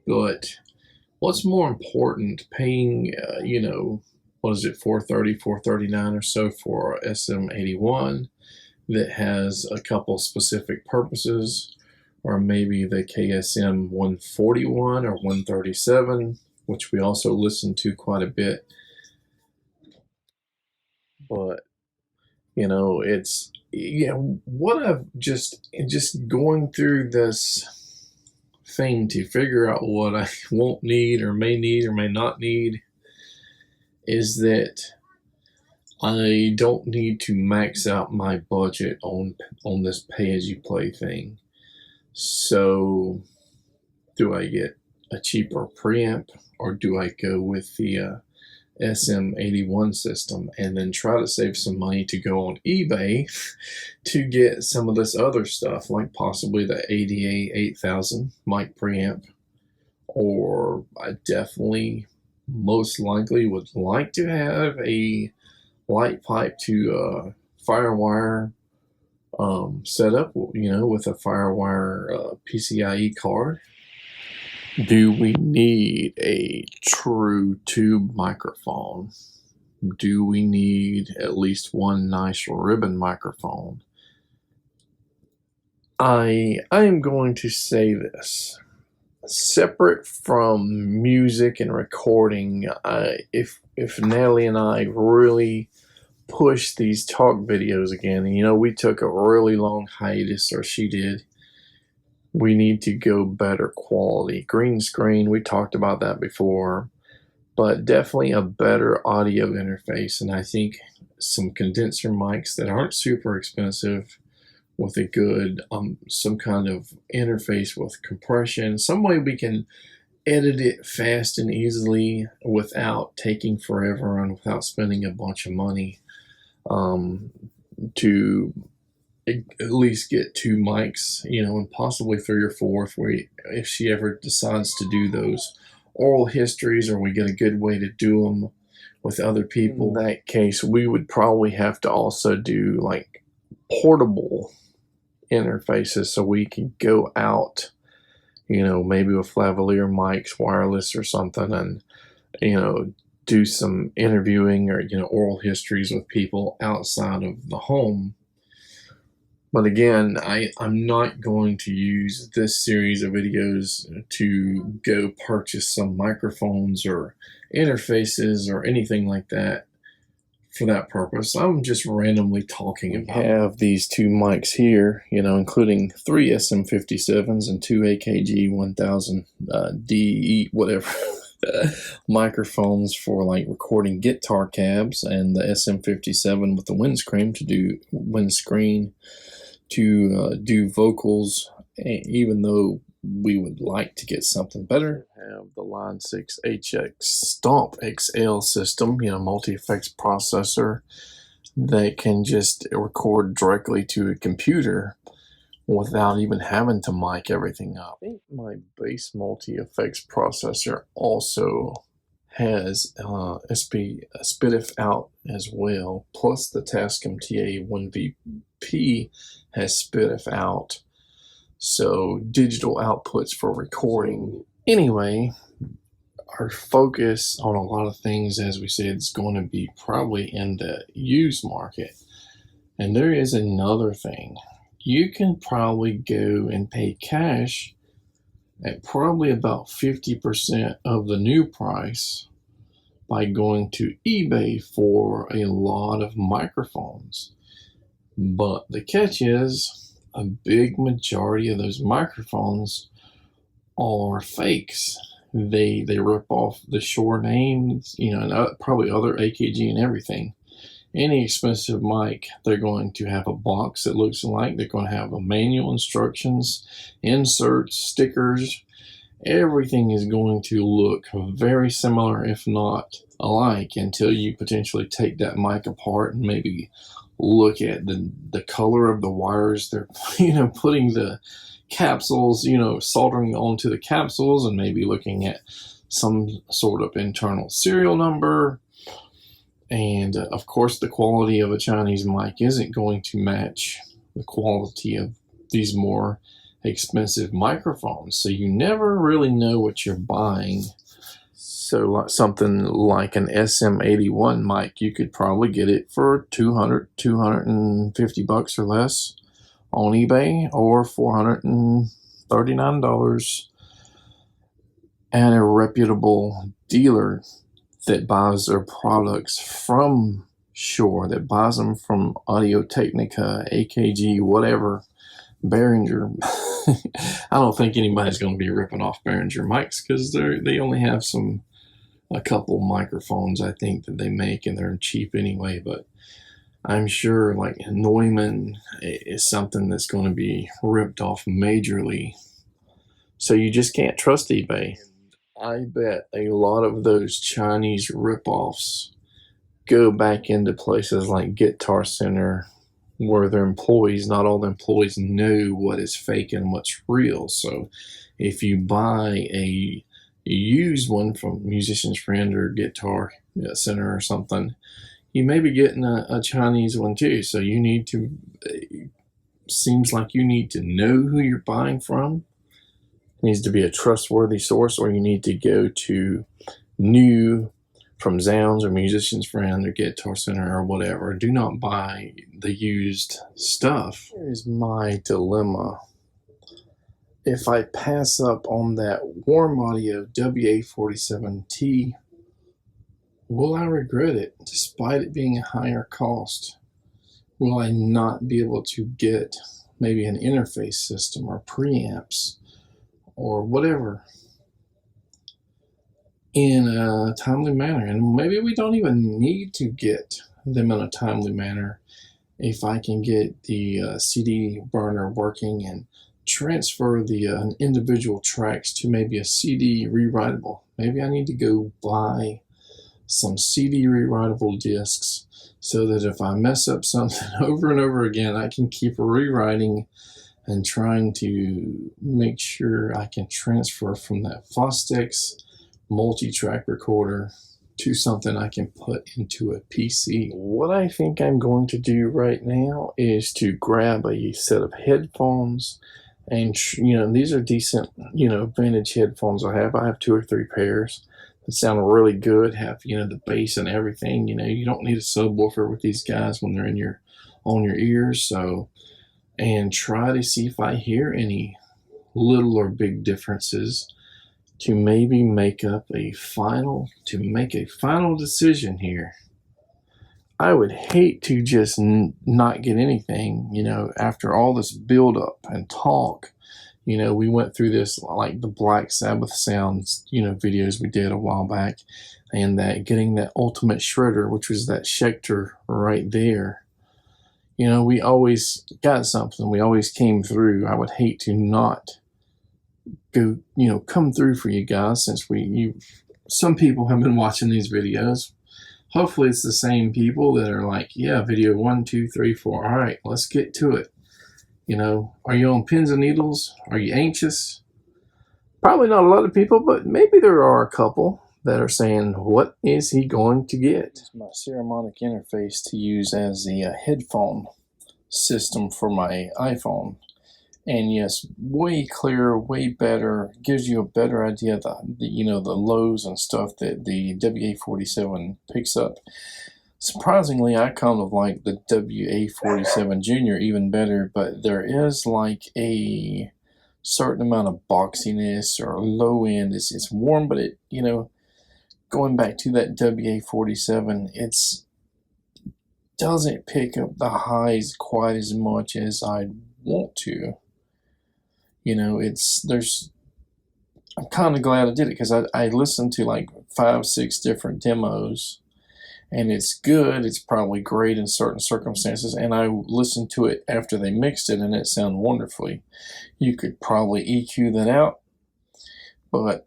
But what's more important, paying, what is it, $430, $439 or so for SM81 that has a couple specific purposes, or maybe the KSM 141 or 137, which we also listen to quite a bit. But it's what I've just going through this thing to figure out what I won't need or may not need is that I don't need to max out my budget on this pay-as-you-play thing. So do I get a cheaper preamp, or do I go with the SM81 system and then try to save some money to go on eBay to get some of this other stuff, like possibly the ADA 8000 mic preamp? Or I definitely most likely would like to have a light pipe to FireWire setup, with a FireWire PCIe card. Do we need a true tube microphone? Do we need at least one nice ribbon microphone? I am going to say this. Separate from music and recording, if Natalie and I really push these talk videos again, and we took a really long hiatus, or she did, we need to go better quality. Green screen, we talked about that before, but definitely a better audio interface. And I think some condenser mics that aren't super expensive, with a good some kind of interface with compression, some way we can edit it fast and easily without taking forever and without spending a bunch of money to at least get 2 mics, and possibly 3 or 4 if she ever decides to do those oral histories, or we get a good way to do them with other people. In that case, we would probably have to also do like portable interfaces so we can go out, maybe with lavalier mics, wireless or something, and do some interviewing or oral histories with people outside of the home. But again, I'm not going to use this series of videos to go purchase some microphones or interfaces or anything like that for that purpose. I'm just randomly talking about. We have these 2 mics here, including 3 SM57s and 2 AKG 1000 DE whatever microphones for like recording guitar cabs, and the SM57 with the windscreen to do vocals, even though we would like to get something better. Have the Line 6 HX Stomp XL system, multi-effects processor that can just record directly to a computer without even having to mic everything up. I think my bass multi-effects processor also has a SPDIF out as well, plus the Tascam TA1VP has SPDIF out, so digital outputs for recording. Anyway, our focus on a lot of things, as we said, is going to be probably in the used market. And there is another thing. You can probably go and pay cash at probably about 50% of the new price by going to eBay for a lot of microphones. But the catch is, a big majority of those microphones are fakes. They rip off the Shure names, and probably other AKG and everything. Any expensive mic, they're going to have a box that looks alike. They're going to have a manual, instructions, inserts, stickers. Everything is going to look very similar, if not alike, until you potentially take that mic apart and maybe look at the color of the wires. They're putting the capsules, soldering onto the capsules, and maybe looking at some sort of internal serial number. And of course, the quality of a Chinese mic isn't going to match the quality of these more expensive microphones. So you never really know what you're buying. So like something like an SM81 mic, you could probably get it for $250 or less on eBay, or $439 at a reputable dealer that buys their products from Shure, that buys them from Audio-Technica, AKG, whatever, Behringer. I don't think anybody's going to be ripping off Behringer mics, because they only have a couple microphones, I think, that they make, and they're cheap anyway. But I'm sure like Neumann is something that's going to be ripped off majorly. So you just can't trust eBay. I bet a lot of those Chinese ripoffs go back into places like Guitar Center, where their employees, not all the employees know what is fake and what's real. So if you buy a used one from Musician's Friend or Guitar Center or something, you may be getting a Chinese one too. So you need to, seems like you need to know who you're buying from. Needs to be a trustworthy source, or you need to go to new from Zzounds or Musician's Friend or Guitar Center or whatever. Do not buy the used stuff. Here's my dilemma. If I pass up on that Warm Audio WA47T, will I regret it, despite it being a higher cost? Will I not be able to get maybe an interface system or preamps or whatever in a timely manner? And maybe we don't even need to get them in a timely manner if I can get the CD burner working and transfer the individual tracks to maybe a CD rewritable. Maybe I need to go buy some CD rewritable discs so that if I mess up something over and over again, I can keep rewriting and trying to make sure I can transfer from that Fostex multi-track recorder to something I can put into a PC. What I think I'm going to do right now is to grab a set of headphones, and these are decent, vintage headphones I have. I have 2 or 3 pairs that sound really good, have, the bass and everything. You don't need a subwoofer with these guys when they're on your ears. So, and try to see if I hear any little or big differences to maybe make a final decision here. I would hate to just not get anything, after all this build up and talk. We went through this, like the Black Sabbath sounds, videos we did a while back, and that getting that ultimate shredder, which was that Schecter right there. We always got something. We always came through. I would hate to not go, come through for you guys, since some people have been watching these videos. Hopefully it's the same people that are like, yeah, video 1, 2, 3, 4. All right, let's get to it. Are you on pins and needles? Are you anxious? Probably not a lot of people, but maybe there are a couple that are saying, what is he going to get? It's my Ceremonic interface to use as the headphone system for my iPhone. And yes, way clearer, way better, gives you a better idea of the lows and stuff that the WA-47 picks up. Surprisingly, I kind of like the WA-47 Junior even better, but there is like a certain amount of boxiness or low end. It's warm, but it, going back to that WA-47, it's doesn't pick up the highs quite as much as I want to. I'm kind of glad I did it, because I listened to like 5, 6 different demos, and it's good. It's probably great in certain circumstances, and I listened to it after they mixed it, and it sounded wonderfully. You could probably EQ that out, but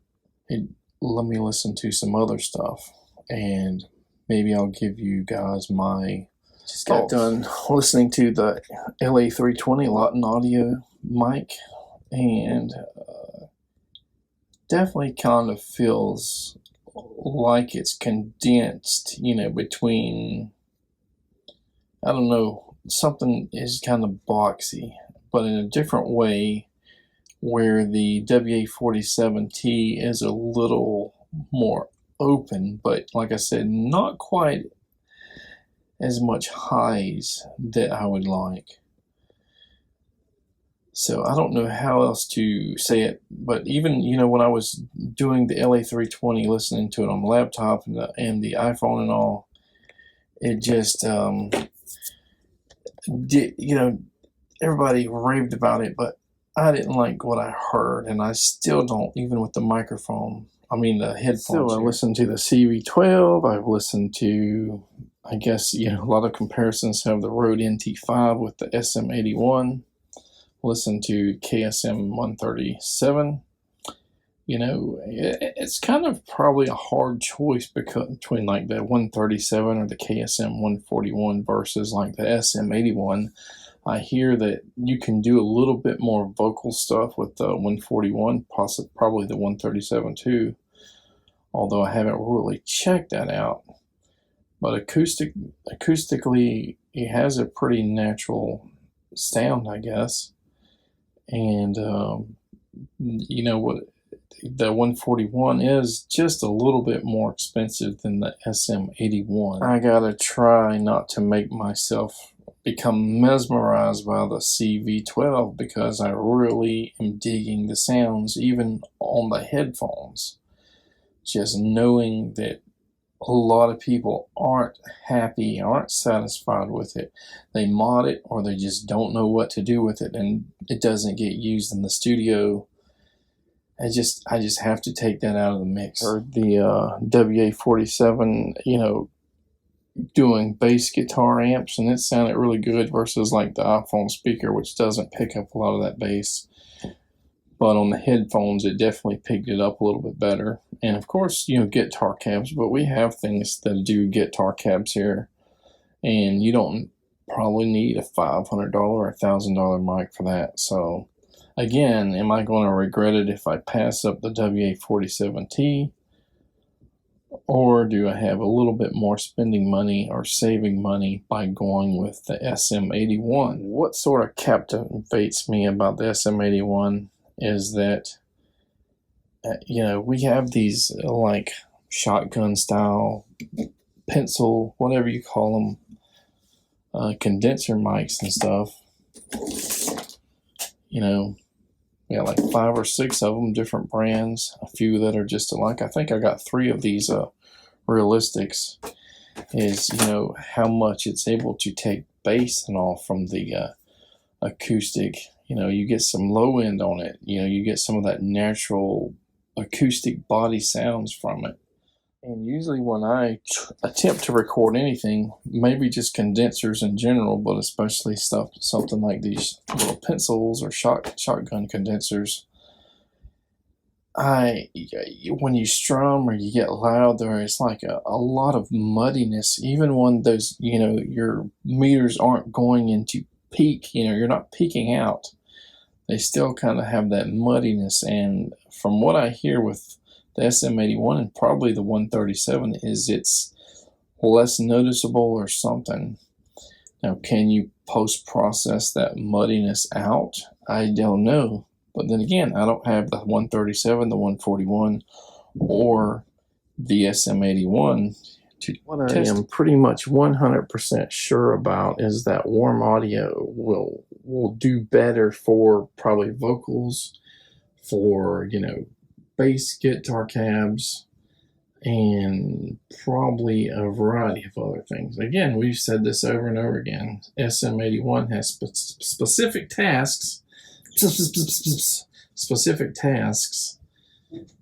let me listen to some other stuff, and maybe I'll give you guys my just got done listening to the LA320 Lawton Audio mic, and definitely kind of feels like it's condensed, between, I don't know, something is kind of boxy, but in a different way, where the WA-47T is a little more open, but like I said, not quite as much highs that I would like. So I don't know how else to say it, but even, when I was doing the LA320, listening to it on the laptop and the iPhone and all, it just, everybody raved about it, but I didn't like what I heard, and I still don't, even with the microphone. The headphones. So I listened to the CV12, I've listened to, I guess, a lot of comparisons have the Rode NT5 with the SM81. Listen to KSM 137. It's kind of probably a hard choice between like the 137 or the KSM 141 versus like the SM81. I hear that you can do a little bit more vocal stuff with the 141, probably the 137 too, although I haven't really checked that out. But acoustically, it has a pretty natural sound, I guess. And what, the 141 is just a little bit more expensive than the SM81. I gotta try not to make myself become mesmerized by the CV12, because I really am digging the sounds, even on the headphones. Just knowing that a lot of people aren't happy, aren't satisfied with it. They mod it, or they just don't know what to do with it, and it doesn't get used in the studio. I just have to take that out of the mix. Or the WA-47, doing bass guitar amps, and it sounded really good versus like the iPhone speaker, which doesn't pick up a lot of that bass. But on the headphones, it definitely picked it up a little bit better. And of course, guitar cabs, but we have things that do guitar cabs here. And you don't probably need a $500 or $1,000 mic for that. So again, am I going to regret it if I pass up the WA-47T? Or do I have a little bit more spending money or saving money by going with the SM81? What sort of captivates me about the SM81 is that, we have these like shotgun style, pencil, whatever you call them, condenser mics and stuff. We got like 5 or 6 of them, different brands, a few that are just alike. I think I got 3 of these realistics. Is how much it's able to take bass and all from the acoustic. You get some low end on it. You get some of that natural acoustic body sounds from it. And usually when I attempt to record anything, maybe just condensers in general, but especially something like these little pencils or shotgun condensers, when you strum or you get loud, there is like a lot of muddiness. Even when those, your meters aren't going into peak, you're not peaking out. They still kind of have that muddiness. And from what I hear with the SM81 and probably the 137 is it's less noticeable or something. Now, can you post-process that muddiness out? I don't know. But then again, I don't have the 137, the 141, or the SM81 to what test. I am pretty much 100% sure about is that warm audio will do better for probably vocals, for, bass guitar cabs, and probably a variety of other things. Again, we've said this over and over again. SM81 has specific tasks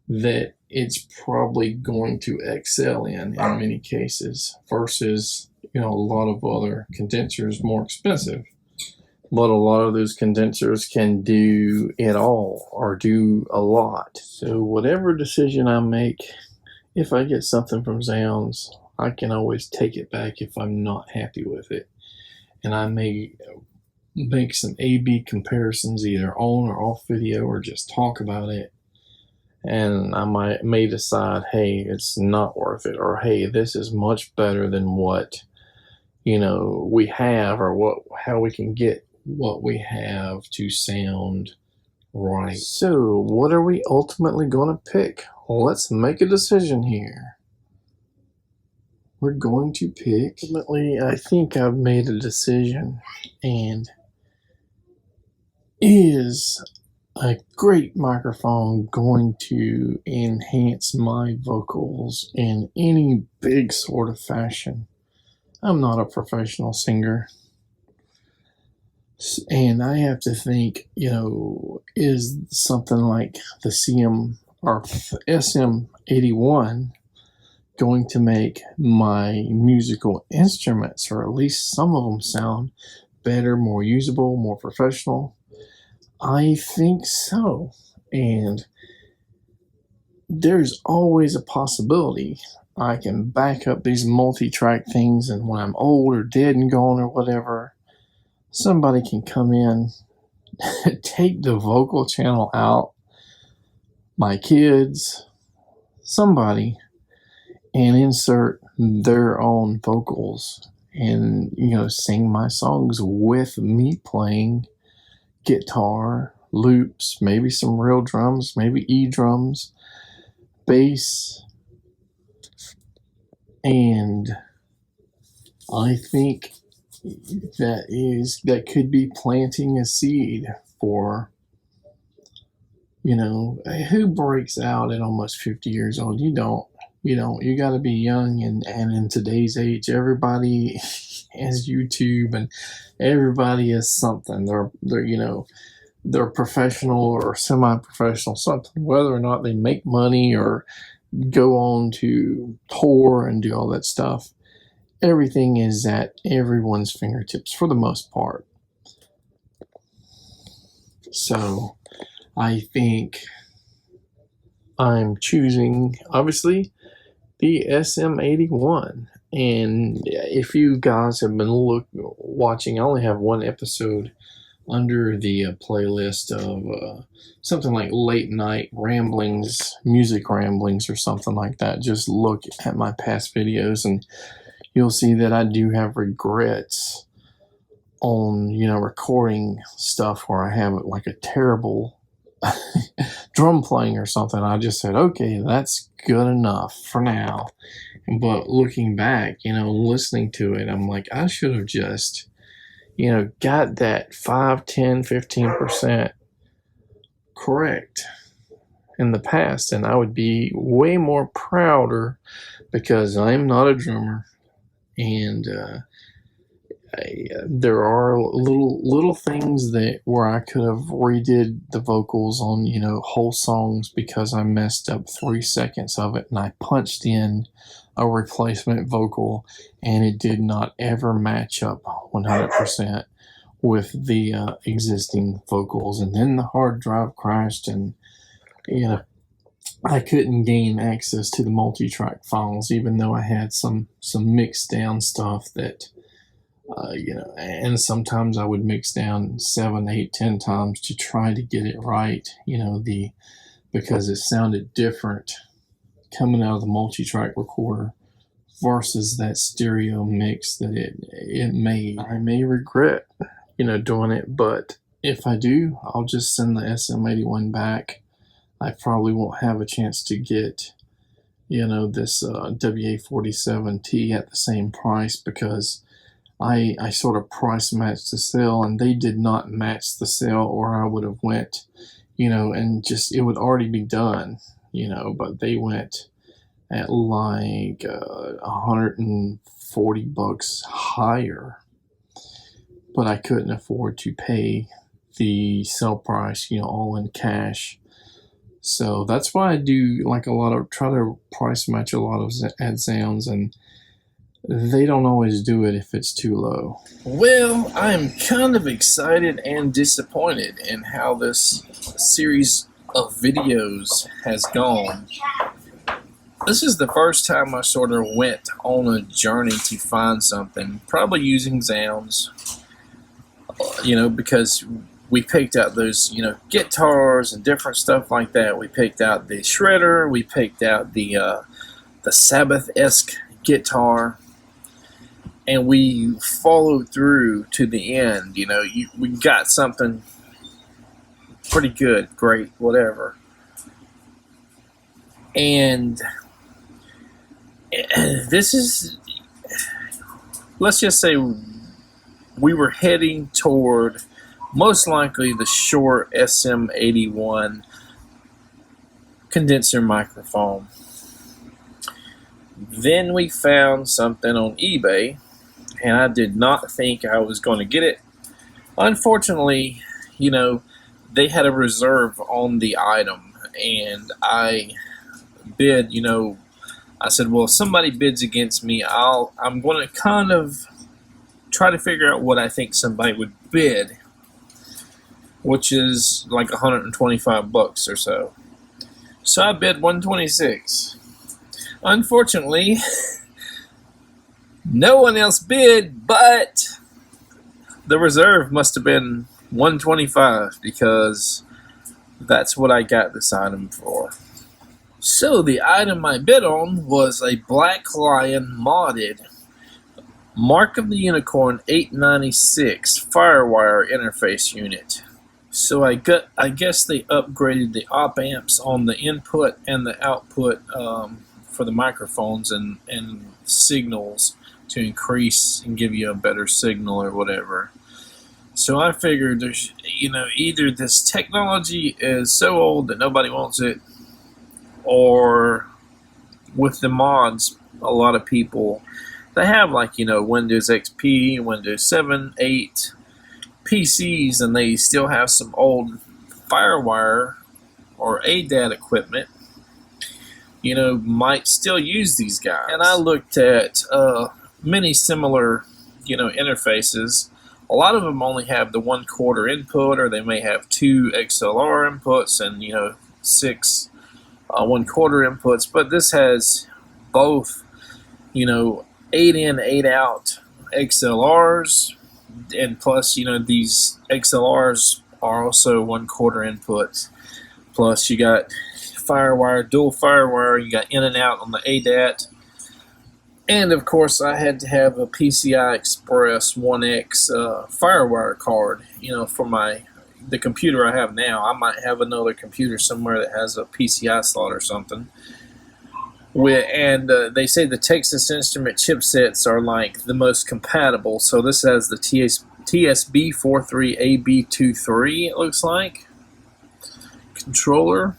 that it's probably going to excel in many cases versus a lot of other condensers more expensive. But a lot of those condensers can do it all or do a lot. So whatever decision I make, if I get something from Zzounds, I can always take it back if I'm not happy with it. And I may make some A/B comparisons either on or off video or just talk about it. And I may decide, hey, it's not worth it, or hey, this is much better than what we have, or how we can get what we have to sound right. So what are we ultimately going to pick? Well, let's make a decision here. We're going to pick, ultimately, I think I've made a decision, and is a great microphone going to enhance my vocals in any big sort of fashion? I'm not a professional singer, and I have to think, is something like the SM81 going to make my musical instruments, or at least some of them, sound better, more usable, more professional? I think so. And there's always a possibility I can back up these multi-track things, and when I'm old or dead and gone or whatever, somebody can come in, take the vocal channel out, my kids, somebody, and insert their own vocals and, sing my songs with me playing guitar, loops, maybe some real drums, maybe E-drums, bass, and I think that could be planting a seed for, who breaks out at almost 50 years old? You don't. You got to be young, and in today's age, everybody has YouTube, and everybody is something. They're professional or semi-professional something, whether or not they make money or go on to tour and do all that stuff. Everything is at everyone's fingertips for the most part. So I think I'm choosing, obviously, the SM81. And if you guys have been watching, I only have one episode under the playlist of something like late night ramblings, music ramblings, or something like that. Just look at my past videos and you'll see that I do have regrets on, recording stuff where I have like a terrible drum playing or something. I just said, okay, that's good enough for now. But looking back, listening to it, I'm like, I should have just, got that 5, 10, 15% correct in the past, and I would be way more prouder because I'm not a drummer, and there are little things that where I could have redid the vocals on whole songs because I messed up 3 seconds of it and I punched in a replacement vocal and it did not ever match up 100% with the existing vocals, and then the hard drive crashed and I couldn't gain access to the multi-track files even though I had some mixed down stuff that and sometimes I would mix down 7, 8, 10 times to try to get it right, because it sounded different coming out of the multi-track recorder versus that stereo mix that it made. I may regret, doing it, but if I do, I'll just send the SM81 back. I probably won't have a chance to get, this WA-47T at the same price because I sort of price matched the sale and they did not match the sale, or I would have went, and just it would already be done, but they went at like $140 higher, but I couldn't afford to pay the sale price, all in cash. So that's why I do like try to price match a lot of at Zzounds, and they don't always do it if it's too low. Well, I'm kind of excited and disappointed in how this series of videos has gone. This is the first time I sort of went on a journey to find something, probably using Zzounds, because we picked out those, guitars and different stuff like that. We picked out the shredder, we picked out the Sabbath-esque guitar, and we followed through to the end. We got something pretty good, great, whatever. And this is, let's just say we were heading toward most likely the Shure SM81 condenser microphone. Then we found something on eBay, and I did not think I was going to get it. Unfortunately, they had a reserve on the item, and I bid, I said, well, if somebody bids against me, I'm going to kind of try to figure out what I think somebody would bid, which is like $125 or so. So I bid $126. Unfortunately, no one else bid, but the reserve must have been $125 because that's what I got this item for. So the item I bid on was a Black Lion modded Mark of the Unicorn 896 Firewire interface unit. So I guess they upgraded the op amps on the input and the output for the microphones and signals to increase and give you a better signal or whatever. So I figured there's, either this technology is so old that nobody wants it, or with the mods, a lot of people, they have like, Windows XP, Windows 7, 8 PCs, and they still have some old Firewire or ADAT equipment, might still use these guys. And I looked at many similar, interfaces. A lot of them only have the 1/4 input, or they may have 2 XLR inputs and, 6 1/4 inputs, but this has both, 8 in, 8 out XLRs, and plus, these XLRs are also 1/4 inputs. Plus, you got FireWire, dual FireWire, you got in and out on the ADAT. And of course, I had to have a PCI Express 1X FireWire card, for the computer I have now. I might have another computer somewhere that has a PCI slot or something. And they say the Texas Instrument chipsets are like the most compatible. So this has the TSB43AB23, it looks like, controller.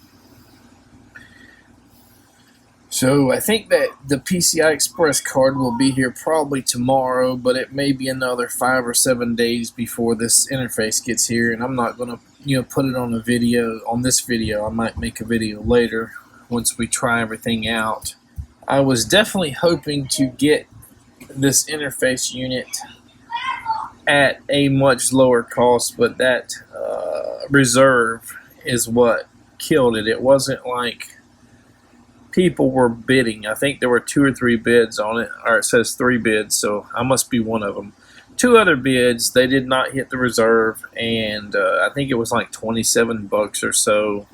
So I think that the PCI Express card will be here probably tomorrow, but it may be another 5 or 7 days before this interface gets here. And I'm not going to, put it on a video, on this video. I might make a video later once we try everything out. I was definitely hoping to get this interface unit at a much lower cost, but that reserve is what killed it. It wasn't like people were bidding. I think there were 2 or 3 bids on it, or it says 3 bids, so I must be one of them. 2 other bids, they did not hit the reserve, and I think it was like $27 or so.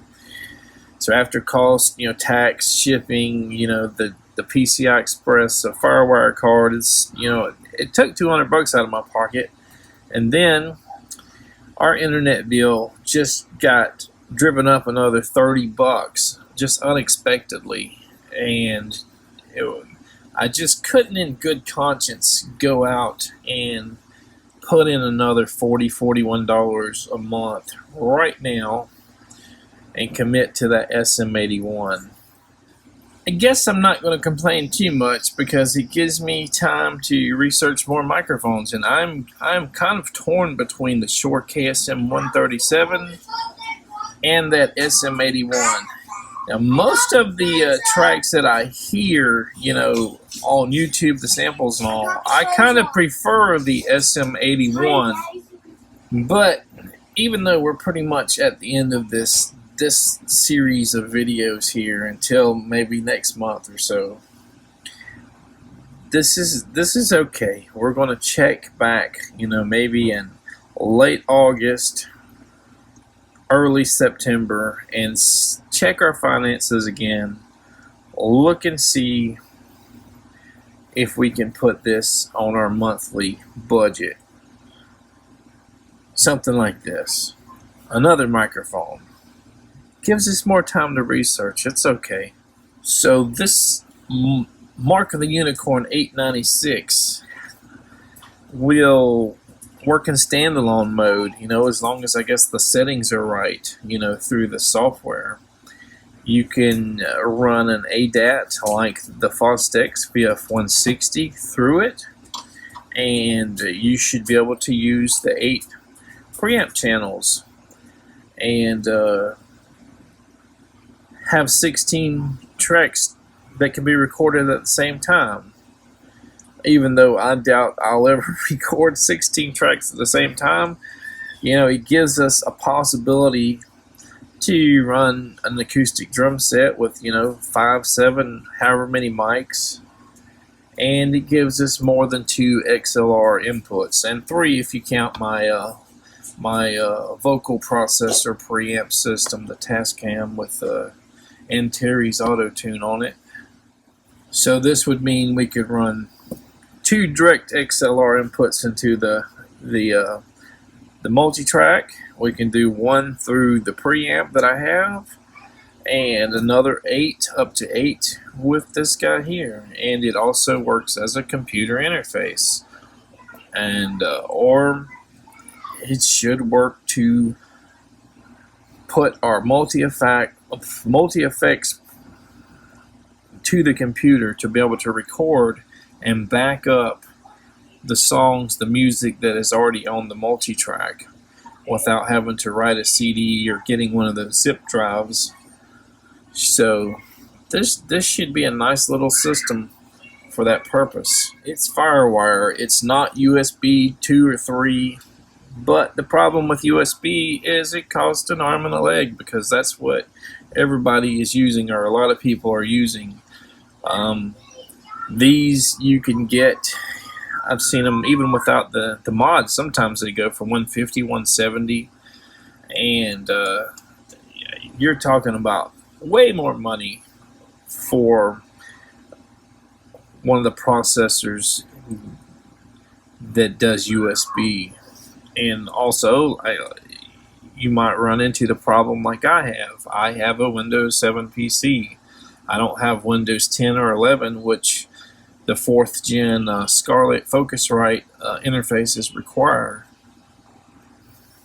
So after cost, tax, shipping, the PCI Express FireWire card, it's, it took $200 out of my pocket. And then our internet bill just got driven up another $30 just unexpectedly, and I just couldn't in good conscience go out and put in another $40, $41 a month right now and commit to that SM81. I guess I'm not going to complain too much because it gives me time to research more microphones, and I'm kind of torn between the Shure KSM 137 and that SM81. Now, most of the tracks that I hear, on YouTube, the samples and all, I kind of prefer the SM81. But even though we're pretty much at the end of this series of videos here until maybe next month or so, this is okay. We're going to check back, maybe in late August, early September, and check our finances again, look and see if we can put this on our monthly budget. Something like this. Another microphone. Gives us more time to research. It's okay. So this Mark of the Unicorn 896 will work in standalone mode, as long as I guess the settings are right, through the software. You can run an ADAT like the Fostex VF160 through it, and you should be able to use the 8 preamp channels and have 16 tracks that can be recorded at the same time. Even though I doubt I'll ever record 16 tracks at the same time, it gives us a possibility to run an acoustic drum set with 5, 7, however many mics, and it gives us more than 2 XLR inputs, and 3 if you count my vocal processor preamp system, the Tascam with Antares Auto-Tune on it. So this would mean we could run 2 direct XLR inputs into the multi-track. We can do 1 through the preamp that I have, and another 8, up to 8 with this guy here. And it also works as a computer interface, and or it should work to put our multi-effects to the computer to be able to record and back up the songs, the music that is already on the multi-track without having to write a CD or getting one of those zip drives. So this should be a nice little system for that purpose. It's FireWire, it's not USB 2 or 3, but the problem with USB is it costs an arm and a leg, because that's what everybody is using, or a lot of people are using. These you can get, I've seen them even without the mods. Sometimes they go for 150, 170, and you're talking about way more money for one of the processors that does USB. And also, you might run into the problem like I have. I have a Windows 7 PC. I don't have Windows 10 or 11, which the 4th gen Scarlet Focusrite interfaces require.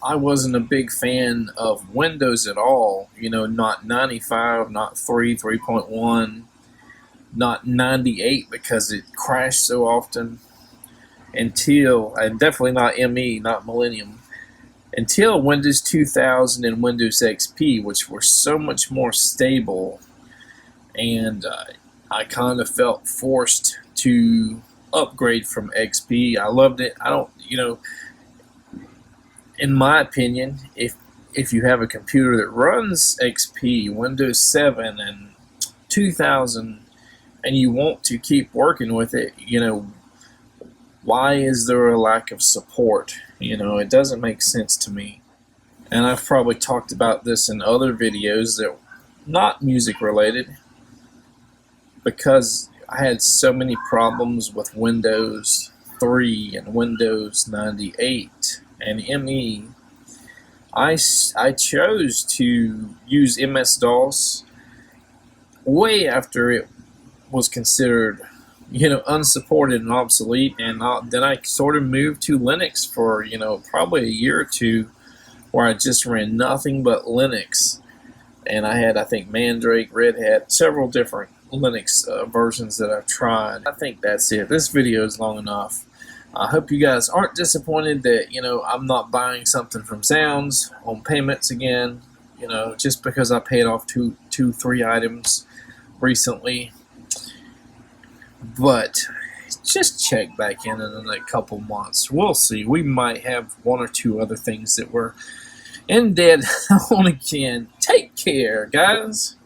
I wasn't a big fan of Windows at all. You know, not 95, not 3.1, not 98 because it crashed so often. Until, and definitely not ME, not Millennium, until Windows 2000 and Windows XP, which were so much more stable, and I kind of felt forced to upgrade from XP. I loved it. I don't, you know, in my opinion, if you have a computer that runs XP, Windows 7, and 2000, and you want to keep working with it, you know, why is there a lack of support? You know, it doesn't make sense to me. And I've probably talked about this in other videos that not music related, because I had so many problems with Windows 3 and Windows 98 and ME. I chose to use MS-DOS way after it was considered, you know, unsupported and obsolete, and then I sort of moved to Linux for, you know, probably a year or two, where I just ran nothing but Linux. And I had, I think, Mandrake, Red Hat, several different Linux versions that I've tried. I think that's it. This video is long enough. I hope you guys aren't disappointed that, you know, I'm not buying something from Zzounds on payments again, you know, just because I paid off three items recently. But just check back in a couple months. We'll see. We might have one or two other things that we're in debt on again. Take care, guys.